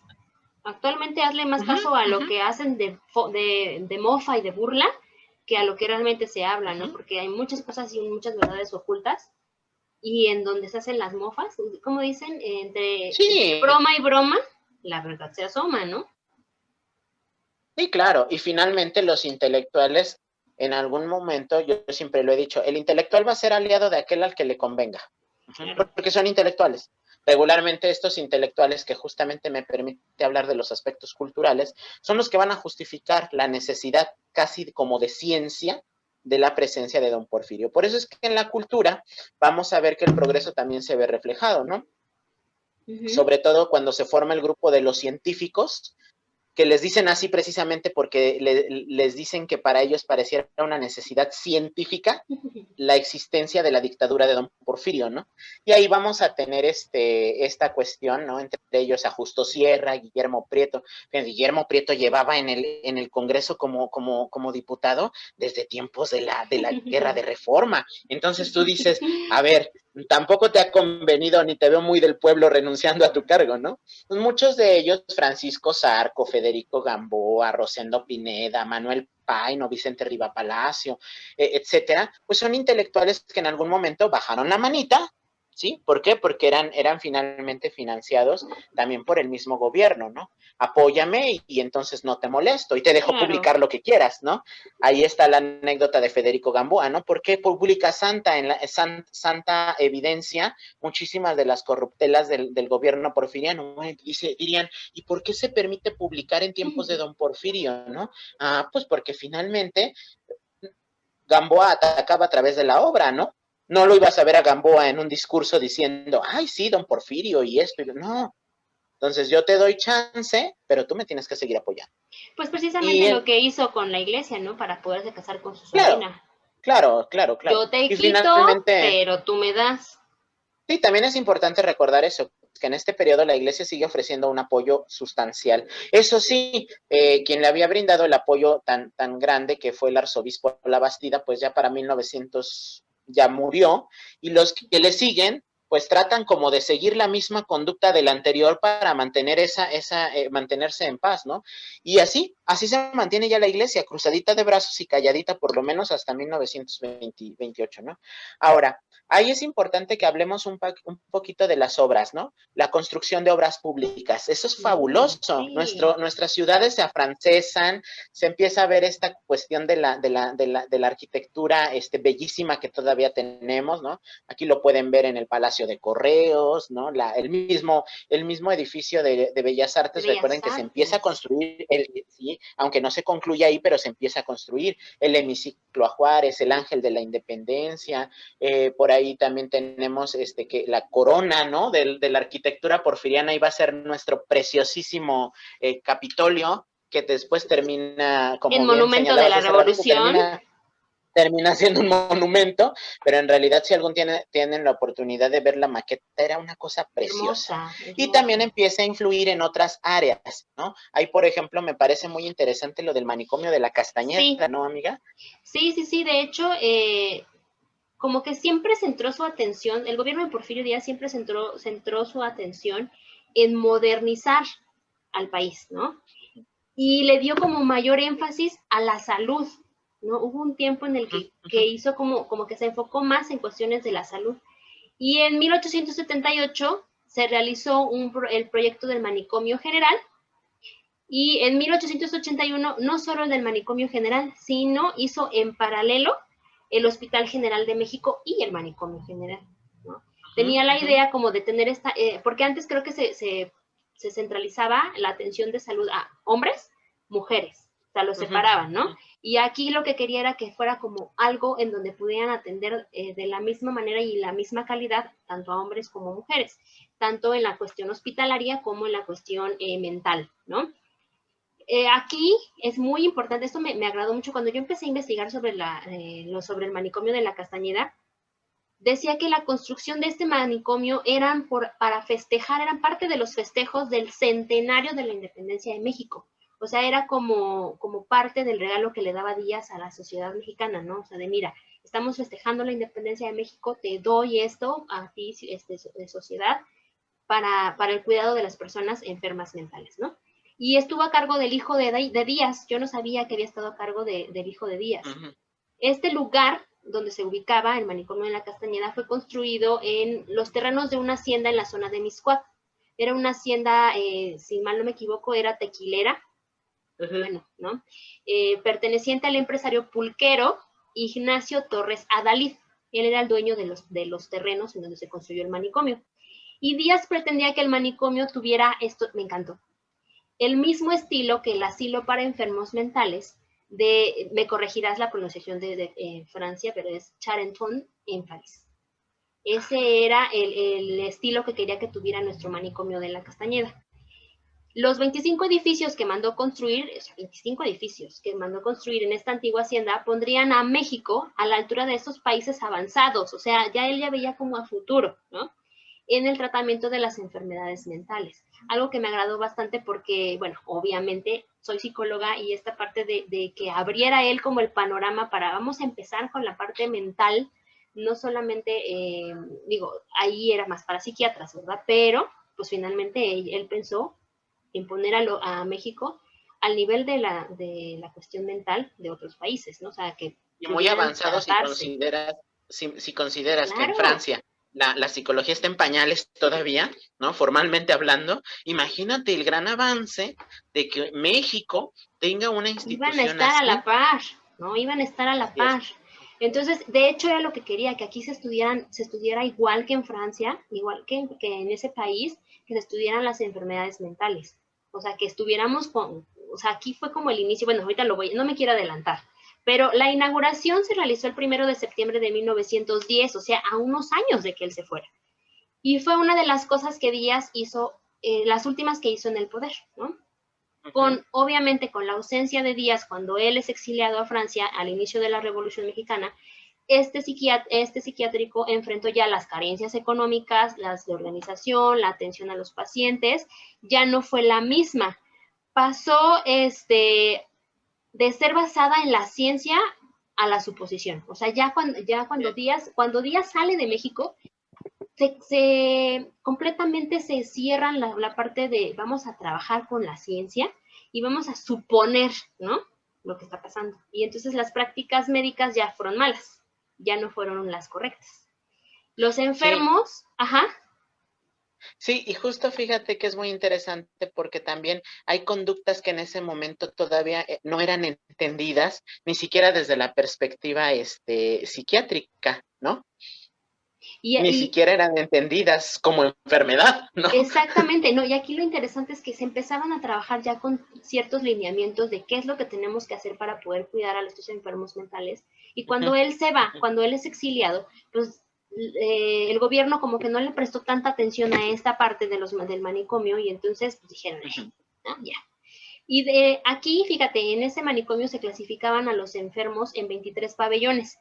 Actualmente hazle más caso a lo que hacen de mofa y de burla que a lo que realmente se habla, ¿no? Porque hay muchas cosas y muchas verdades ocultas y en donde se hacen las mofas, como dicen, entre broma y broma, la verdad se asoma, ¿no? Sí, claro, y finalmente los intelectuales, en algún momento, yo siempre lo he dicho, el intelectual va a ser aliado de aquel al que le convenga, claro. Porque son intelectuales. Regularmente estos intelectuales que justamente me permite hablar de los aspectos culturales, son los que van a justificar la necesidad casi como de ciencia de la presencia de don Porfirio. Por eso es que en la cultura vamos a ver que el progreso también se ve reflejado, ¿no? Sobre todo cuando se forma el grupo de los científicos, que les dicen así precisamente porque les dicen que para ellos pareciera una necesidad científica la existencia de la dictadura de don Porfirio, ¿no? Y ahí vamos a tener esta cuestión, ¿no? Entre ellos a Justo Sierra, Guillermo Prieto. Guillermo Prieto llevaba en el Congreso como diputado desde tiempos de la Guerra de Reforma. Entonces tú dices, a ver, tampoco te ha convenido ni te veo muy del pueblo renunciando a tu cargo, ¿no? Pues muchos de ellos, Francisco Zarco, Federico Gamboa, Rosendo Pineda, Manuel Paino, Vicente Riva Palacio, etcétera, pues son intelectuales que en algún momento bajaron la manita, ¿sí? ¿Por qué? Porque eran finalmente financiados también por el mismo gobierno, ¿no? Apóyame y entonces no te molesto y te dejo publicar lo que quieras, ¿no? Ahí está la anécdota de Federico Gamboa, ¿no? ¿Por qué publica Santa Evidencia muchísimas de las corruptelas del gobierno porfiriano? Dirían, ¿y por qué se permite publicar en tiempos de don Porfirio, no? Ah, pues porque finalmente Gamboa atacaba a través de la obra, ¿no? No lo ibas a ver a Gamboa en un discurso diciendo, ay, sí, don Porfirio y esto, no. Entonces yo te doy chance, pero tú me tienes que seguir apoyando. Pues precisamente lo que hizo con la iglesia, ¿no? Para poderse casar con su sobrina. Claro. Yo te quito, pero tú me das. Sí, también es importante recordar eso, que en este periodo la iglesia sigue ofreciendo un apoyo sustancial. Eso sí, quien le había brindado el apoyo tan grande, que fue el arzobispo Labastida, pues ya para 1900 ya murió, y los que le siguen, pues tratan como de seguir la misma conducta del anterior para mantener mantenerse en paz, ¿no? Y así se mantiene ya la iglesia, cruzadita de brazos y calladita por lo menos hasta 1928, ¿no? Ahora, ahí es importante que hablemos un poquito de las obras, ¿no? La construcción de obras públicas, eso es fabuloso. Sí. Nuestras ciudades se afrancesan, se empieza a ver esta cuestión de la arquitectura bellísima que todavía tenemos, ¿no? Aquí lo pueden ver en el Palacio de Correos, ¿no? El mismo edificio de Bellas Artes, recuerden que se empieza a construir, sí, aunque no se concluye ahí, pero se empieza a construir el hemiciclo a Juárez, el Ángel de la Independencia, por ahí también tenemos que la corona, ¿no? De la arquitectura porfiriana iba a ser nuestro preciosísimo Capitolio, que después termina como el monumento de la revolución. Termina siendo un monumento, pero en realidad si algún tienen la oportunidad de ver la maqueta, era una cosa preciosa. Hermosa. Y también empieza a influir en otras áreas, ¿no? Ahí, por ejemplo, me parece muy interesante lo del manicomio de la Castañeda, sí. ¿No, amiga? Sí, de hecho, como que siempre centró su atención, el gobierno de Porfirio Díaz siempre centró su atención en modernizar al país, ¿no? Y le dio como mayor énfasis a la salud, ¿no? Hubo un tiempo en el que hizo como que se enfocó más en cuestiones de la salud. Y en 1878 se realizó el proyecto del manicomio general, y en 1881 no solo el del manicomio general, sino hizo en paralelo el Hospital General de México y el manicomio general, ¿no? Tenía la idea como de tener esta, porque antes creo que se centralizaba la atención de salud a hombres, mujeres, o sea, los separaban, ¿no? Y aquí lo que quería era que fuera como algo en donde pudieran atender de la misma manera y la misma calidad, tanto a hombres como mujeres, tanto en la cuestión hospitalaria como en la cuestión mental, ¿no? Aquí es muy importante, esto me agradó mucho, cuando yo empecé a investigar sobre, sobre el manicomio de la Castañeda, decía que la construcción de este manicomio para festejar, eran parte de los festejos del centenario de la independencia de México. O sea, era como parte del regalo que le daba Díaz a la sociedad mexicana, ¿no? O sea, de mira, estamos festejando la independencia de México, te doy esto a ti, de sociedad, para el cuidado de las personas enfermas mentales, ¿no? Y estuvo a cargo del hijo de Díaz. Yo no sabía que había estado a cargo del hijo de Díaz. Este lugar donde se ubicaba el manicomio de la Castañeda fue construido en los terrenos de una hacienda en la zona de Mixcoac. Era una hacienda, si mal no me equivoco, era tequilera, bueno, ¿no? Perteneciente al empresario pulquero Ignacio Torres Adalid. Él era el dueño de los terrenos en donde se construyó el manicomio. Y Díaz pretendía que el manicomio tuviera, esto me encantó, el mismo estilo que el asilo para enfermos mentales me corregirás la pronunciación de Francia, pero es Charenton en París. Ese era el estilo que quería que tuviera nuestro manicomio de la Castañeda. Los 25 edificios que mandó construir, esos 25 edificios que mandó construir en esta antigua hacienda, pondrían a México a la altura de esos países avanzados, o sea, ya él ya veía como a futuro, ¿no? En el tratamiento de las enfermedades mentales. Algo que me agradó bastante porque, bueno, obviamente soy psicóloga y esta parte de que abriera él como el panorama para, vamos a empezar con la parte mental, no solamente, digo, ahí era más para psiquiatras, ¿verdad? Pero, pues finalmente él pensó en poner a México al nivel de la cuestión mental de otros países, ¿no? O sea, que muy avanzado tratarse. si consideras Claro. que en Francia la psicología está en pañales todavía, ¿no? Formalmente hablando, imagínate el gran avance de que México tenga una institución Iban a estar así. a la par, ¿no? Iban a estar a la par. Entonces, de hecho, era lo que quería, que aquí se estudiara igual que en Francia, igual que en ese país, que se estudiaran las enfermedades mentales. O sea, que estuviéramos o sea, aquí fue como el inicio, bueno, ahorita no me quiero adelantar, pero la inauguración se realizó el 1 de septiembre de 1910, o sea, a unos años de que él se fuera. Y fue una de las cosas que Díaz hizo, las últimas que hizo en el poder, ¿no? Obviamente con la ausencia de Díaz cuando él es exiliado a Francia al inicio de la Revolución Mexicana, este psiquiátrico enfrentó ya las carencias económicas, las de organización, la atención a los pacientes, ya no fue la misma. Pasó de ser basada en la ciencia a la suposición. O sea, cuando Díaz sale de México, completamente se cierran la parte de vamos a trabajar con la ciencia y vamos a suponer, ¿no? Lo que está pasando. Y entonces las prácticas médicas ya fueron malas, ya no fueron las correctas. Los enfermos, sí. Ajá. Sí, y justo fíjate que es muy interesante porque también hay conductas que en ese momento todavía no eran entendidas, ni siquiera desde la perspectiva psiquiátrica, ¿no? Ni siquiera eran entendidas como enfermedad, ¿no? Exactamente, no, y aquí lo interesante es que se empezaban a trabajar ya con ciertos lineamientos de qué es lo que tenemos que hacer para poder cuidar a estos enfermos mentales, y cuando él se va, cuando él es exiliado, pues el gobierno como que no le prestó tanta atención a esta parte del manicomio, y entonces pues, dijeron, ¿no? Ya. Y de aquí, fíjate, en ese manicomio se clasificaban a los enfermos en 23 pabellones.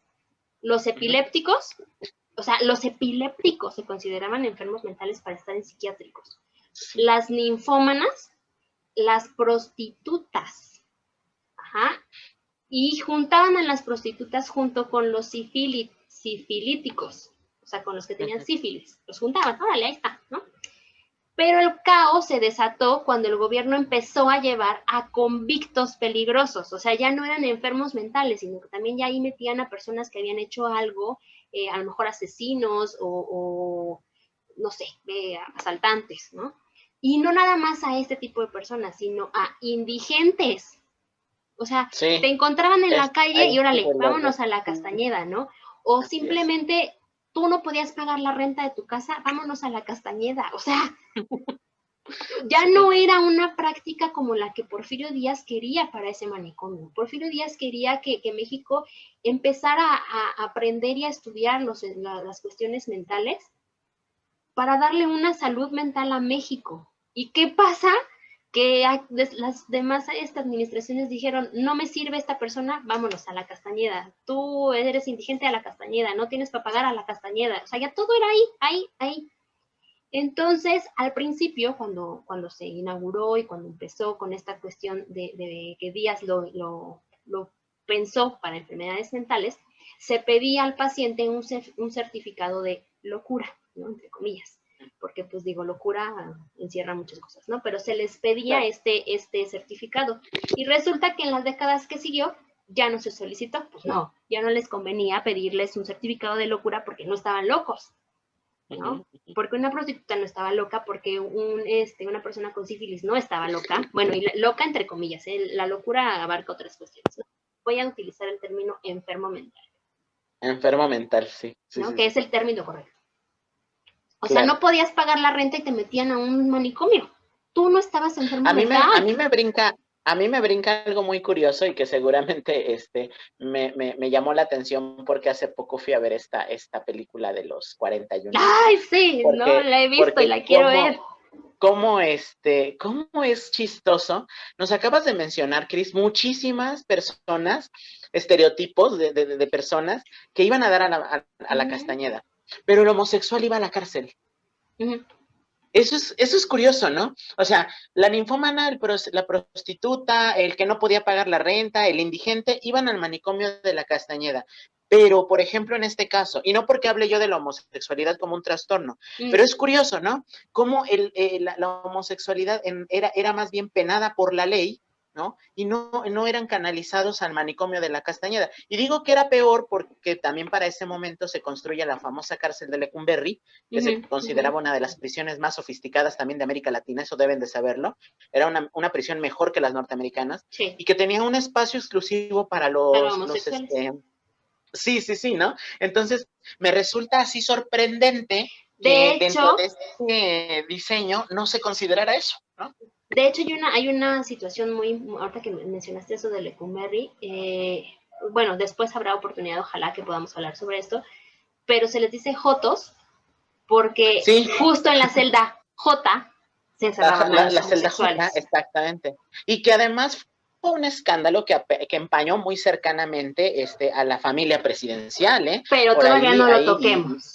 Los epilépticos, o sea, los epilépticos se consideraban enfermos mentales para estar en psiquiátricos. Sí. Las ninfómanas, las prostitutas, ajá, y juntaban a las prostitutas junto con los sifilíticos, o sea, con los que tenían sífilis, los juntaban, órale, ahí está, ¿no? Pero el caos se desató cuando el gobierno empezó a llevar a convictos peligrosos, o sea, ya no eran enfermos mentales, sino que también ya ahí metían a personas que habían hecho algo, a lo mejor asesinos o no sé, asaltantes, ¿no? Y no nada más a este tipo de personas, sino a indigentes. O sea, Sí, te encontraban en la calle y ahí órale, estuvo lo vámonos a la Castañeda, ¿no? O así es. simplemente tú no podías pagar la renta de tu casa, vámonos a la Castañeda. O sea, ya no Sí, era una práctica como la que Porfirio Díaz quería para ese manicomio. Porfirio Díaz quería que México empezara a aprender y a estudiar las cuestiones mentales para darle una salud mental a México. ¿Y qué pasa? Que las demás administraciones dijeron, no me sirve esta persona, vámonos a la Castañeda. Tú eres indigente a la Castañeda, no tienes para pagar a la Castañeda. O sea, ya todo era ahí. Entonces, al principio, cuando se inauguró y cuando empezó con esta cuestión de que Díaz lo pensó para enfermedades mentales, se pedía al paciente un certificado de locura, ¿no? Entre comillas, porque pues digo, locura encierra muchas cosas, ¿no? Pero se les pedía claro. este certificado. Y resulta que en las décadas que siguió, ya no se solicitó, pues no, ya no les convenía pedirles un certificado de locura porque no estaban locos, ¿no? Ujú. Porque una prostituta no estaba loca, porque una persona con sífilis no estaba loca. Bueno, y loca entre comillas, ¿eh? La locura abarca otras cuestiones, ¿no? Voy a utilizar el término enfermo mental, Enfermo mental, sí, sí, ¿no? sí, Que sí, es el término correcto. O sea, claro. no podías pagar la renta y te metían a un manicomio. Tú no estabas enfermo A mental. mí me brinca, a mí me brinca algo muy curioso y que seguramente me llamó la atención porque hace poco fui a ver esta película de los 41, Ay, sí, no, porque, la he visto y porque la quiero ver. cómo es chistoso. Nos acabas de mencionar, Cris, muchísimas personas, estereotipos de personas que iban a dar a la Uh-huh, Castañeda, pero el homosexual iba a la cárcel. uh-huh. Eso es curioso, ¿no? O sea, la ninfómana, la prostituta, el que no podía pagar la renta, el indigente, iban al manicomio de la Castañeda. Pero, por ejemplo, en este caso, y no porque hable yo de la homosexualidad como un trastorno, pero es curioso, ¿no? Cómo la homosexualidad era más bien penada por la ley, ¿no? Y no eran canalizados al manicomio de la Castañeda. Y digo que era peor porque también para ese momento se construye la famosa cárcel de Lecumberri, que se Uh-huh, uh-huh. consideraba una de las prisiones más sofisticadas también de América Latina, eso deben de saberlo. Era una prisión mejor que las norteamericanas Sí, y que tenía un espacio exclusivo para para homosexuales. sí, sí, sí, ¿no? Entonces, me resulta así sorprendente De que dentro hecho, de este diseño no se considerara eso, ¿no? hay una situación muy, ahorita que mencionaste eso de Lecumberri, bueno, después habrá oportunidad, ojalá que podamos hablar sobre esto, pero se les dice jotos porque Sí, justo en la celda J se encerraban a los la celda J, homosexuales. exactamente. Y que además fue un escándalo que empañó muy cercanamente a la familia presidencial, ¿eh? Pero Por todavía ahí, no lo ahí, toquemos.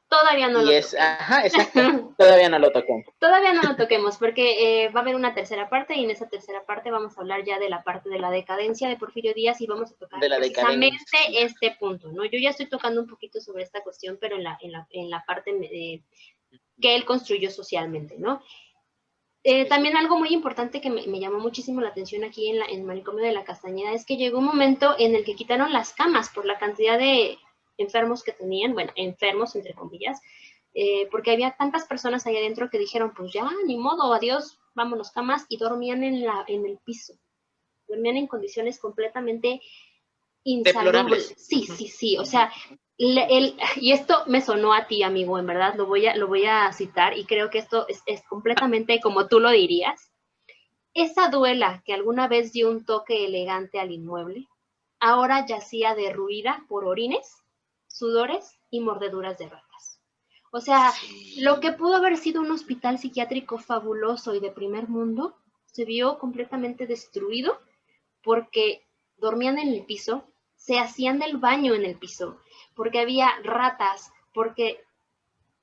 Todavía no lo toquemos. ajá, exacto, todavía no lo tocó, Todavía no lo toquemos porque va a haber una tercera parte y en esa tercera parte vamos a hablar ya de la parte de la decadencia de Porfirio Díaz y vamos a tocar de la precisamente decadencia. este punto, ¿no? Yo ya estoy tocando un poquito sobre esta cuestión, pero en la parte que él construyó socialmente, ¿no? Sí, sí. También algo muy importante que me llamó muchísimo la atención aquí en el manicomio de la Castañeda es que llegó un momento en el que quitaron las camas por la cantidad de enfermos que tenían, bueno, enfermos entre comillas, porque había tantas personas ahí adentro que dijeron, pues ya, ni modo, adiós, vámonos camas, y dormían en el piso, dormían en condiciones completamente insalubre. Deplorables. Sí, sí, sí. O sea, y esto me sonó a ti, amigo, en verdad, lo voy a citar y creo que esto es completamente como tú lo dirías. Esa duela que alguna vez dio un toque elegante al inmueble, ahora yacía derruida por orines, sudores y mordeduras de ratas. O sea, lo que Sí. pudo haber sido un hospital psiquiátrico fabuloso y de primer mundo se vio completamente destruido porque dormían en el piso, se hacían del baño en el piso, porque había ratas, porque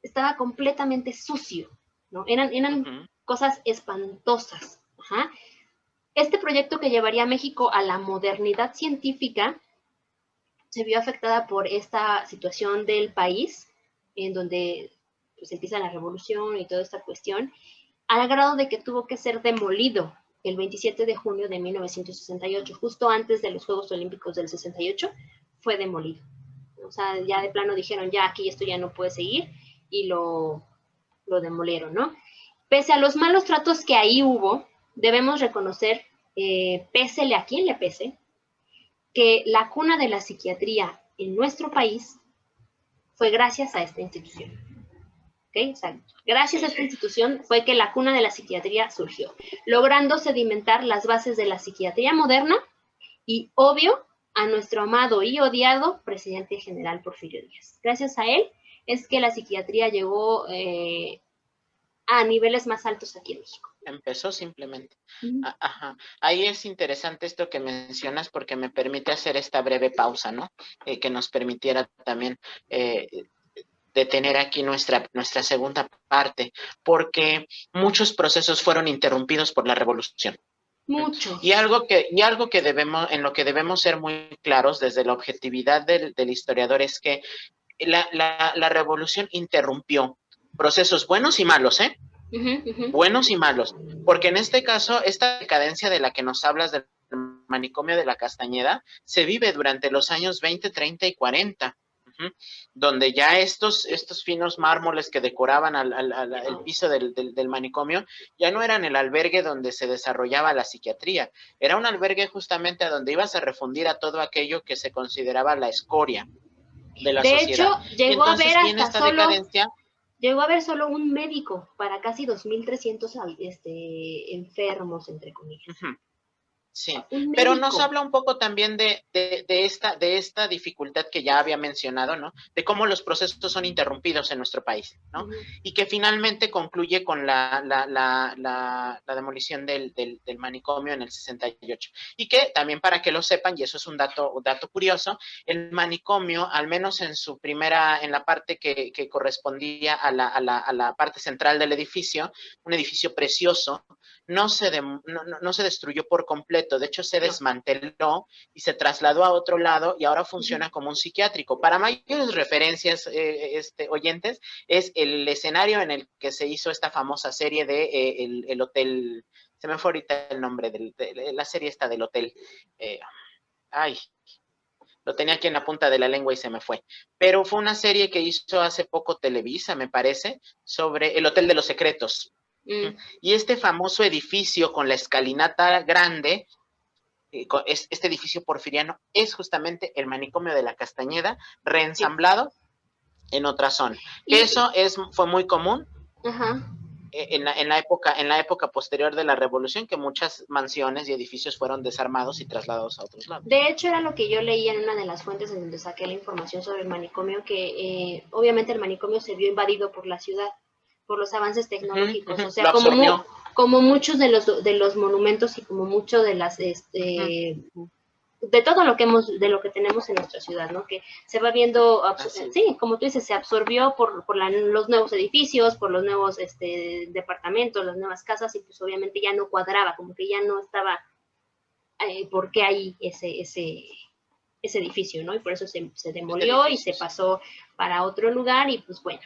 estaba completamente sucio, ¿no? Eran Ujú. cosas espantosas. Ajá. Este proyecto que llevaría a México a la modernidad científica se vio afectada por esta situación del país, en donde pues, empieza la revolución y toda esta cuestión, al grado de que tuvo que ser demolido el 27 de junio de 1968, justo antes de los Juegos Olímpicos del 68, fue demolido. O sea, ya de plano dijeron, ya aquí esto ya no puede seguir y lo demolieron, ¿no? Pese a los malos tratos que ahí hubo, debemos reconocer, pésele a quien le pese, que la cuna de la psiquiatría en nuestro país fue gracias a esta institución. ¿Okay? O sea, gracias a esta institución fue que la cuna de la psiquiatría surgió, logrando sedimentar las bases de la psiquiatría moderna y, obvio, a nuestro amado y odiado presidente general Porfirio Díaz. Gracias a él es que la psiquiatría llegó a niveles más altos aquí en México. Empezó simplemente. Ajá. Ahí es interesante esto que mencionas porque me permite hacer esta breve pausa, ¿no? Que nos permitiera también detener aquí nuestra segunda parte, porque muchos procesos fueron interrumpidos por la revolución. Muchos. Y algo que debemos, en lo que debemos ser muy claros desde la objetividad del historiador es que la revolución interrumpió procesos buenos y malos, ¿eh? Buenos y malos, porque en este caso, esta decadencia de la que nos hablas del manicomio de la Castañeda, se vive durante los años 20, 30 y 40, donde ya estos finos mármoles que decoraban el piso del manicomio, ya no eran el albergue donde se desarrollaba la psiquiatría, era un albergue justamente a donde ibas a refundir a todo aquello que se consideraba la escoria de la sociedad. De hecho, llegó a haber hasta llegó a haber solo un médico para casi 2.300 enfermos, entre comillas. Sí, pero nos habla un poco también de esta dificultad que ya había mencionado, ¿no? De cómo los procesos son interrumpidos en nuestro país, ¿no? Y que finalmente concluye con la demolición del manicomio en el 68. Y que también, para que lo sepan, y eso es un dato curioso, el manicomio, al menos en la parte que correspondía a la parte central del edificio, un edificio precioso, no se destruyó por completo. De hecho, se desmanteló y se trasladó a otro lado y ahora funciona como un psiquiátrico. Para mayores referencias, oyentes, es el escenario en el que se hizo esta famosa serie de el hotel, se me fue ahorita el nombre de la serie esta del hotel. Lo tenía aquí en la punta de la lengua y se me fue. Pero fue una serie que hizo hace poco Televisa, me parece, sobre el Hotel de los Secretos. Y este famoso edificio con la escalinata grande, este edificio porfiriano, es justamente el manicomio de la Castañeda, reensamblado en otra zona. Eso fue muy común en la época posterior de la Revolución, que muchas mansiones y edificios fueron desarmados y trasladados a otros lados. De hecho, era lo que yo leía en una de las fuentes en donde saqué la información sobre el manicomio, que obviamente el manicomio se vio invadido por la ciudad, por los avances tecnológicos, o sea, como muchos de los monumentos y como mucho de las de todo lo que tenemos en nuestra ciudad, ¿no? Que se va viendo, sí, como tú dices, se absorbió por los nuevos edificios, por los nuevos departamentos, las nuevas casas, y pues obviamente ya no cuadraba, como que ya no estaba por qué hay ese edificio, ¿no? Y por eso se demolió y se pasó para otro lugar y pues bueno.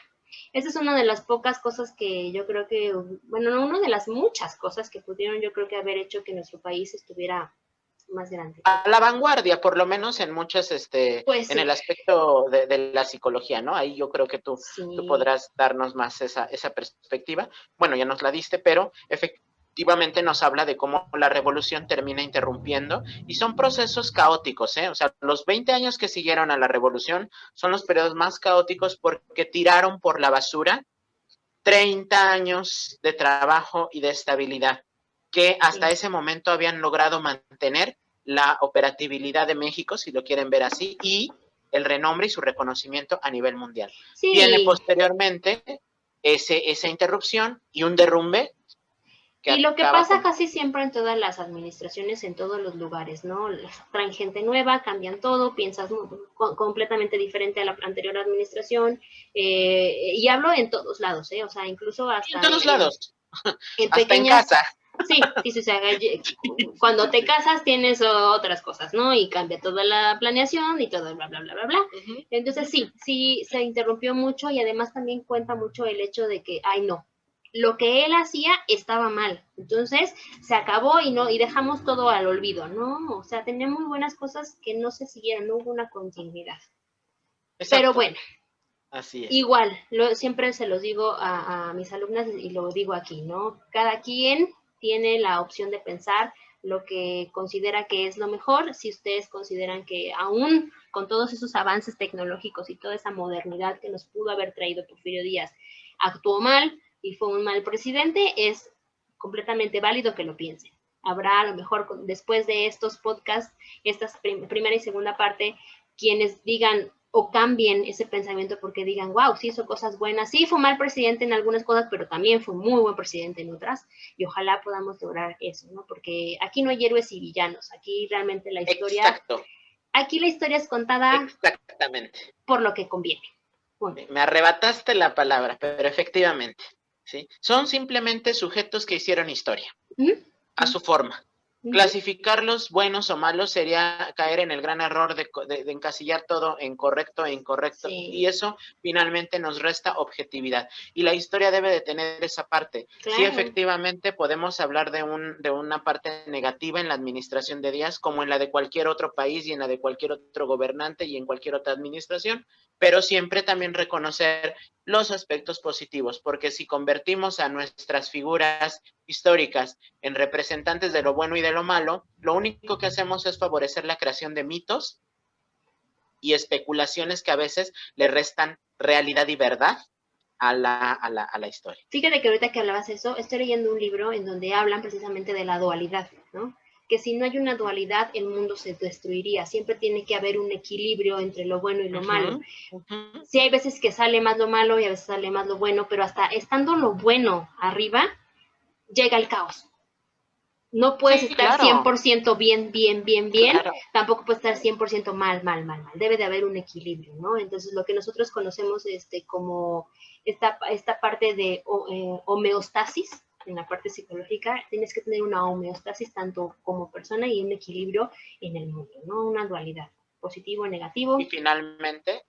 Esa es una de las pocas cosas que yo creo que, bueno, no una de las muchas cosas que pudieron, yo creo que haber hecho que nuestro país estuviera más grande. A la vanguardia, por lo menos en muchas, pues sí, en el aspecto de la psicología, ¿no? Ahí yo creo que tú podrás darnos más esa perspectiva. Bueno, ya nos la diste, pero efectivamente nos habla de cómo la revolución termina interrumpiendo y son procesos caóticos, ¿eh? O sea, los 20 años que siguieron a la revolución son los periodos más caóticos porque tiraron por la basura 30 años de trabajo y de estabilidad que hasta ese momento habían logrado mantener la operatividad de México, si lo quieren ver así, y el renombre y su reconocimiento a nivel mundial. Viene posteriormente esa interrupción y un derrumbe. Y lo que pasa casi siempre en todas las administraciones, en todos los lugares, ¿no? Traen gente nueva, cambian todo, piensas completamente diferente a la anterior administración, y hablo en todos lados, ¿eh? O sea, incluso hasta... En todos lados. En hasta pequeñas, en casa. Sí, o sea, cuando te casas tienes otras cosas, ¿no? Y cambia toda la planeación y todo, bla, bla, bla, bla, bla. Entonces sí, se interrumpió mucho y además también cuenta mucho el hecho de que, no, lo que él hacía estaba mal. Entonces se acabó y dejamos todo al olvido, ¿no? O sea, tenía muy buenas cosas que no se siguieron, no hubo una continuidad. Exacto. Pero bueno, Así es. Igual, siempre se los digo a mis alumnas y lo digo aquí, ¿no? Cada quien tiene la opción de pensar lo que considera que es lo mejor. Si ustedes consideran que aún con todos esos avances tecnológicos y toda esa modernidad que nos pudo haber traído Porfirio Díaz, actuó mal y fue un mal presidente, es completamente válido que lo piensen. Habrá a lo mejor después de estos podcasts, esta primera y segunda parte, quienes digan o cambien ese pensamiento porque digan, wow, sí hizo cosas buenas, sí fue mal presidente en algunas cosas, pero también fue muy buen presidente en otras, y ojalá podamos lograr eso, ¿no? Porque aquí no hay héroes y villanos, aquí realmente la historia, Exacto. Aquí la historia es contada Exactamente. por lo que conviene. Bueno. Me arrebataste la palabra, pero efectivamente, ¿sí? Son simplemente sujetos que hicieron historia, a su forma. Clasificarlos buenos o malos sería caer en el gran error de encasillar todo en correcto e incorrecto, sí. Y eso finalmente nos resta objetividad. Y la historia debe de tener esa parte. Claro. Sí, efectivamente podemos hablar de una parte negativa en la administración de Díaz, como en la de cualquier otro país y en la de cualquier otro gobernante y en cualquier otra administración, pero siempre también reconocer los aspectos positivos, porque si convertimos a nuestras figuras históricas en representantes de lo bueno y de lo malo, lo único que hacemos es favorecer la creación de mitos y especulaciones que a veces le restan realidad y verdad a la historia. Fíjate que ahorita que hablabas de eso, estoy leyendo un libro en donde hablan precisamente de la dualidad, ¿no? Que si no hay una dualidad, el mundo se destruiría. Siempre tiene que haber un equilibrio entre lo bueno y lo malo. Sí, hay veces que sale más lo malo y a veces sale más lo bueno, pero hasta estando lo bueno arriba, llega el caos. No puedes estar claro. 100% bien, claro. Tampoco puedes estar 100% mal. Debe de haber un equilibrio, ¿no? Entonces, lo que nosotros conocemos como esta parte de homeostasis, en la parte psicológica, tienes que tener una homeostasis tanto como persona y un equilibrio en el mundo, ¿no? Una dualidad, positivo, negativo. Y finalmente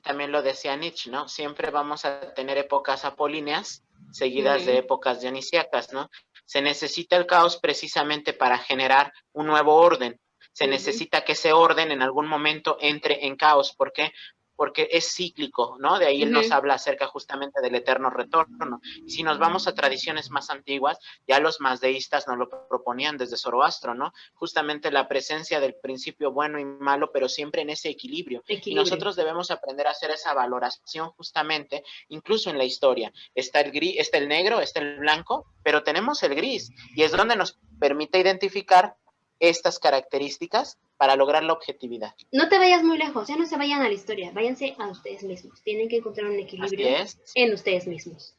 también lo decía Nietzsche, ¿no? Siempre vamos a tener épocas apolíneas seguidas de épocas dionisíacas, ¿no? Se necesita el caos precisamente para generar un nuevo orden. Se necesita que ese orden en algún momento entre en caos. ¿Por qué? Porque es cíclico, ¿no? De ahí él nos habla acerca justamente del eterno retorno. Y si nos vamos a tradiciones más antiguas, ya los mazdeístas nos lo proponían desde Zoroastro, ¿no? Justamente la presencia del principio bueno y malo, pero siempre en ese equilibrio. Y nosotros debemos aprender a hacer esa valoración justamente, incluso en la historia. Está el gris, está el negro, está el blanco, pero tenemos el gris, y es donde nos permite identificar estas características para lograr la objetividad. No te vayas muy lejos, ya no se vayan a la historia, váyanse a ustedes mismos. Tienen que encontrar un equilibrio en ustedes mismos.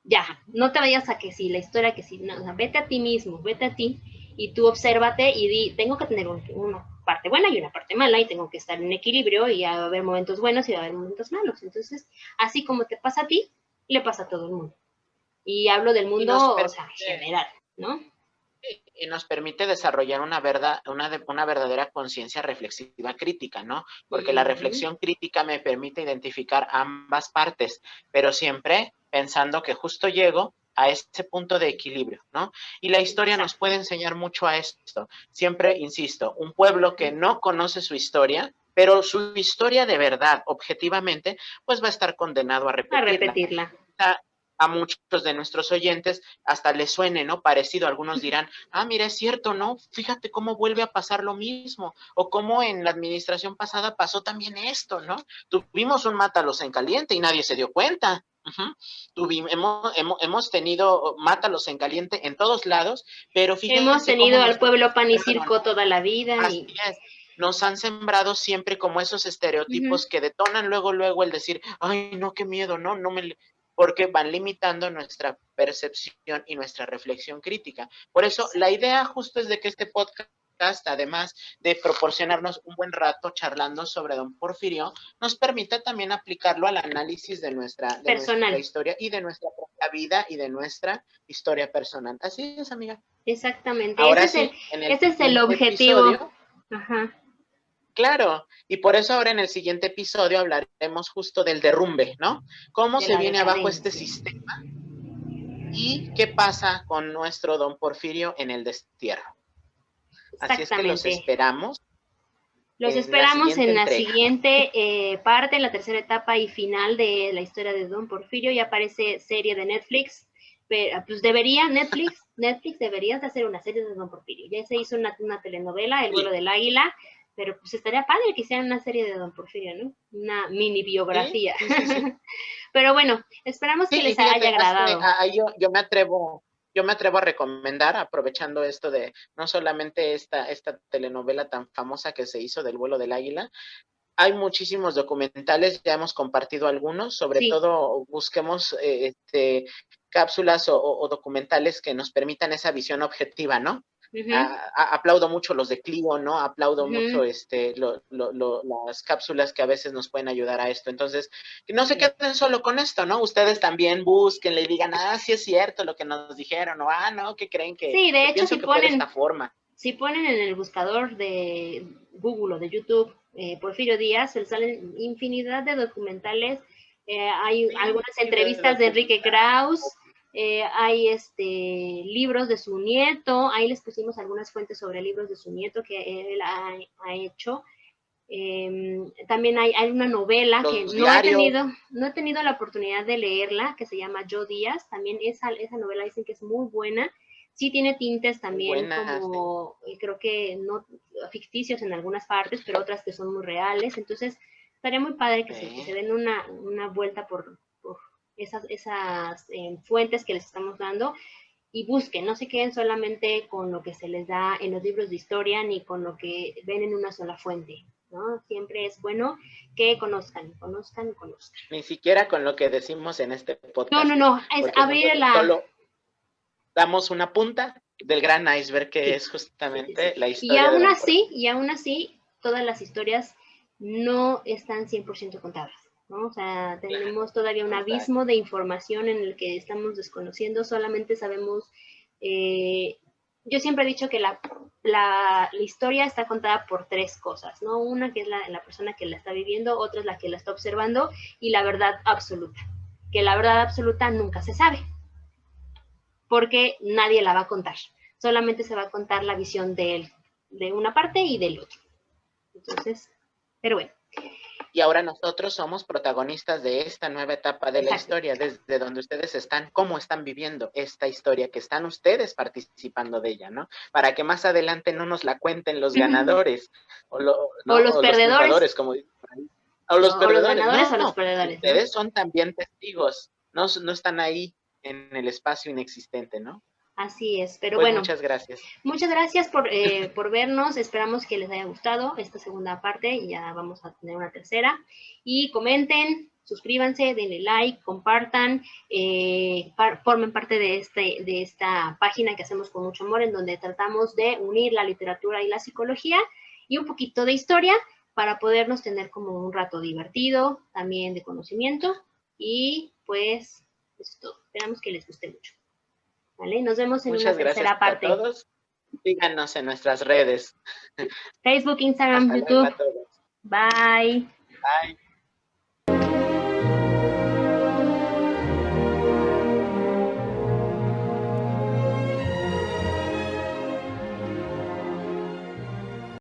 Ya, no te vayas a que sí, la historia que sí, no, o sea, vete a ti mismo, vete a ti y tú obsérvate y di, tengo que tener una parte buena y una parte mala y tengo que estar en equilibrio y va a haber momentos buenos y va a haber momentos malos. Entonces, así como te pasa a ti, le pasa a todo el mundo. Y hablo del mundo, o sea, general, ¿no? Y nos permite desarrollar una verdadera conciencia reflexiva crítica, ¿no? Porque la reflexión crítica me permite identificar ambas partes, pero siempre pensando que justo llego a ese punto de equilibrio, ¿no? Y la historia nos puede enseñar mucho a esto. Siempre, insisto, un pueblo que no conoce su historia, pero su historia de verdad, objetivamente, pues va a estar condenado a repetirla. A muchos de nuestros oyentes hasta les suene, ¿no? Parecido. Algunos dirán, mira, es cierto, ¿no? Fíjate cómo vuelve a pasar lo mismo, o cómo en la administración pasada pasó también esto, ¿no? Tuvimos un mátalos en caliente y nadie se dio cuenta. Hemos tenido mátalos en caliente en todos lados, pero fíjense hemos tenido al pueblo pan y circo toda la vida. Así es. Nos han sembrado siempre como esos estereotipos que detonan luego el decir, ay, no, qué miedo, no me... Porque van limitando nuestra percepción y nuestra reflexión crítica. Por eso, la idea justo es de que este podcast, además de proporcionarnos un buen rato charlando sobre don Porfirio, nos permita también aplicarlo al análisis de nuestra historia y de nuestra propia vida y de nuestra historia personal. Así es, amiga. Exactamente. Ahora ese es el objetivo. Ajá. Claro, y por eso ahora en el siguiente episodio hablaremos justo del derrumbe, ¿no? Cómo se viene abajo este sistema y qué pasa con nuestro don Porfirio en el destierro. Así es que los esperamos Los en la esperamos siguiente en la entrega. siguiente parte, en la tercera etapa y final de la historia de Don Porfirio. Ya aparece serie de Netflix. Pero, pues Netflix deberías de hacer una serie de Don Porfirio. Ya se hizo una telenovela, El vuelo Sí, del águila, pero pues estaría padre que hicieran una serie de Don Porfirio, ¿no? Una mini sí, biografía. sí, sí, sí. Pero bueno, esperamos que Sí, y les haya fíjate, agradado. yo me atrevo a recomendar, aprovechando esto de no solamente esta telenovela tan famosa que se hizo del vuelo del águila, hay muchísimos documentales, ya hemos compartido algunos, sobre Sí. todo busquemos cápsulas o documentales que nos permitan esa visión objetiva, ¿no? Uh-huh, Aplaudo mucho los de Clio, ¿no? Aplaudo mucho uh-huh, las cápsulas que a veces nos pueden ayudar a esto. Entonces, que no se sí. queden solo con esto, ¿no? Ustedes también busquen, le digan, sí es cierto lo que nos dijeron, o no, ¿qué creen Sí, de que hecho, pienso que fue de esta forma? si ponen en el buscador de Google o de YouTube Porfirio Díaz, se salen infinidad de documentales. Hay Sí, algunas de entrevistas de Enrique documental. Krauss, hay libros de su nieto, ahí les pusimos algunas fuentes sobre libros de su nieto que él ha hecho. También hay una novela que Los diarios. no he tenido la oportunidad de leerla, que se llama Yo Díaz. También esa novela dicen que es muy buena. Sí tiene tintes Muy también buenas, ¿eh? como, creo que no ficticios en algunas partes, pero otras que son muy reales. Entonces, estaría muy padre que se den una vuelta por esas fuentes que les estamos dando y busquen, no se queden solamente con lo que se les da en los libros de historia ni con lo que ven en una sola fuente, ¿no? Siempre es bueno que conozcan, conozcan, conozcan. Ni siquiera con lo que decimos en este No, no, podcast, no, es porque abrir nosotros la... solo damos una punta del gran iceberg que Sí, es sí, sí, sí. justamente la historia de Don Porfirio. Y aún así, todas las historias no están 100% contadas, ¿no? O sea, tenemos todavía un abismo Exacto. de información en el que estamos desconociendo, solamente sabemos, eh, yo siempre he dicho que la historia está contada por tres cosas, ¿no? Una que es la persona que la está viviendo, otra es la que la está observando y la verdad absoluta, que la verdad absoluta nunca se sabe, porque nadie la va a contar. Solamente se va a contar la visión de una parte y del otro. Entonces, pero bueno, Y ahora nosotros somos protagonistas de esta nueva etapa de la exacto. historia, desde donde ustedes están, cómo están viviendo esta historia, que están ustedes participando de ella, ¿no? Para que más adelante no nos la cuenten los ganadores, O ¿no? los O los perdedores, triunfadores, como dicen por ahí. O los ¿no? O los perdedores. ganadores o los No, perdedores, ¿no? ustedes son también testigos, no están ahí en el espacio inexistente, ¿no? Así es, pero Pues bueno, muchas gracias. muchas gracias por vernos, esperamos que les haya gustado esta segunda parte y ya vamos a tener una tercera. Y comenten, suscríbanse, denle like, compartan, formen parte de esta página que hacemos con mucho amor, en donde tratamos de unir la literatura y la psicología y un poquito de historia para podernos tener como un rato divertido, también de conocimiento y pues eso es todo. Esperamos que les guste mucho. ¿Vale? Nos vemos en una Muchas gracias tercera a parte. todos. Síganos en nuestras redes. Facebook, Instagram, Hasta luego YouTube. a todos. Bye. Bye.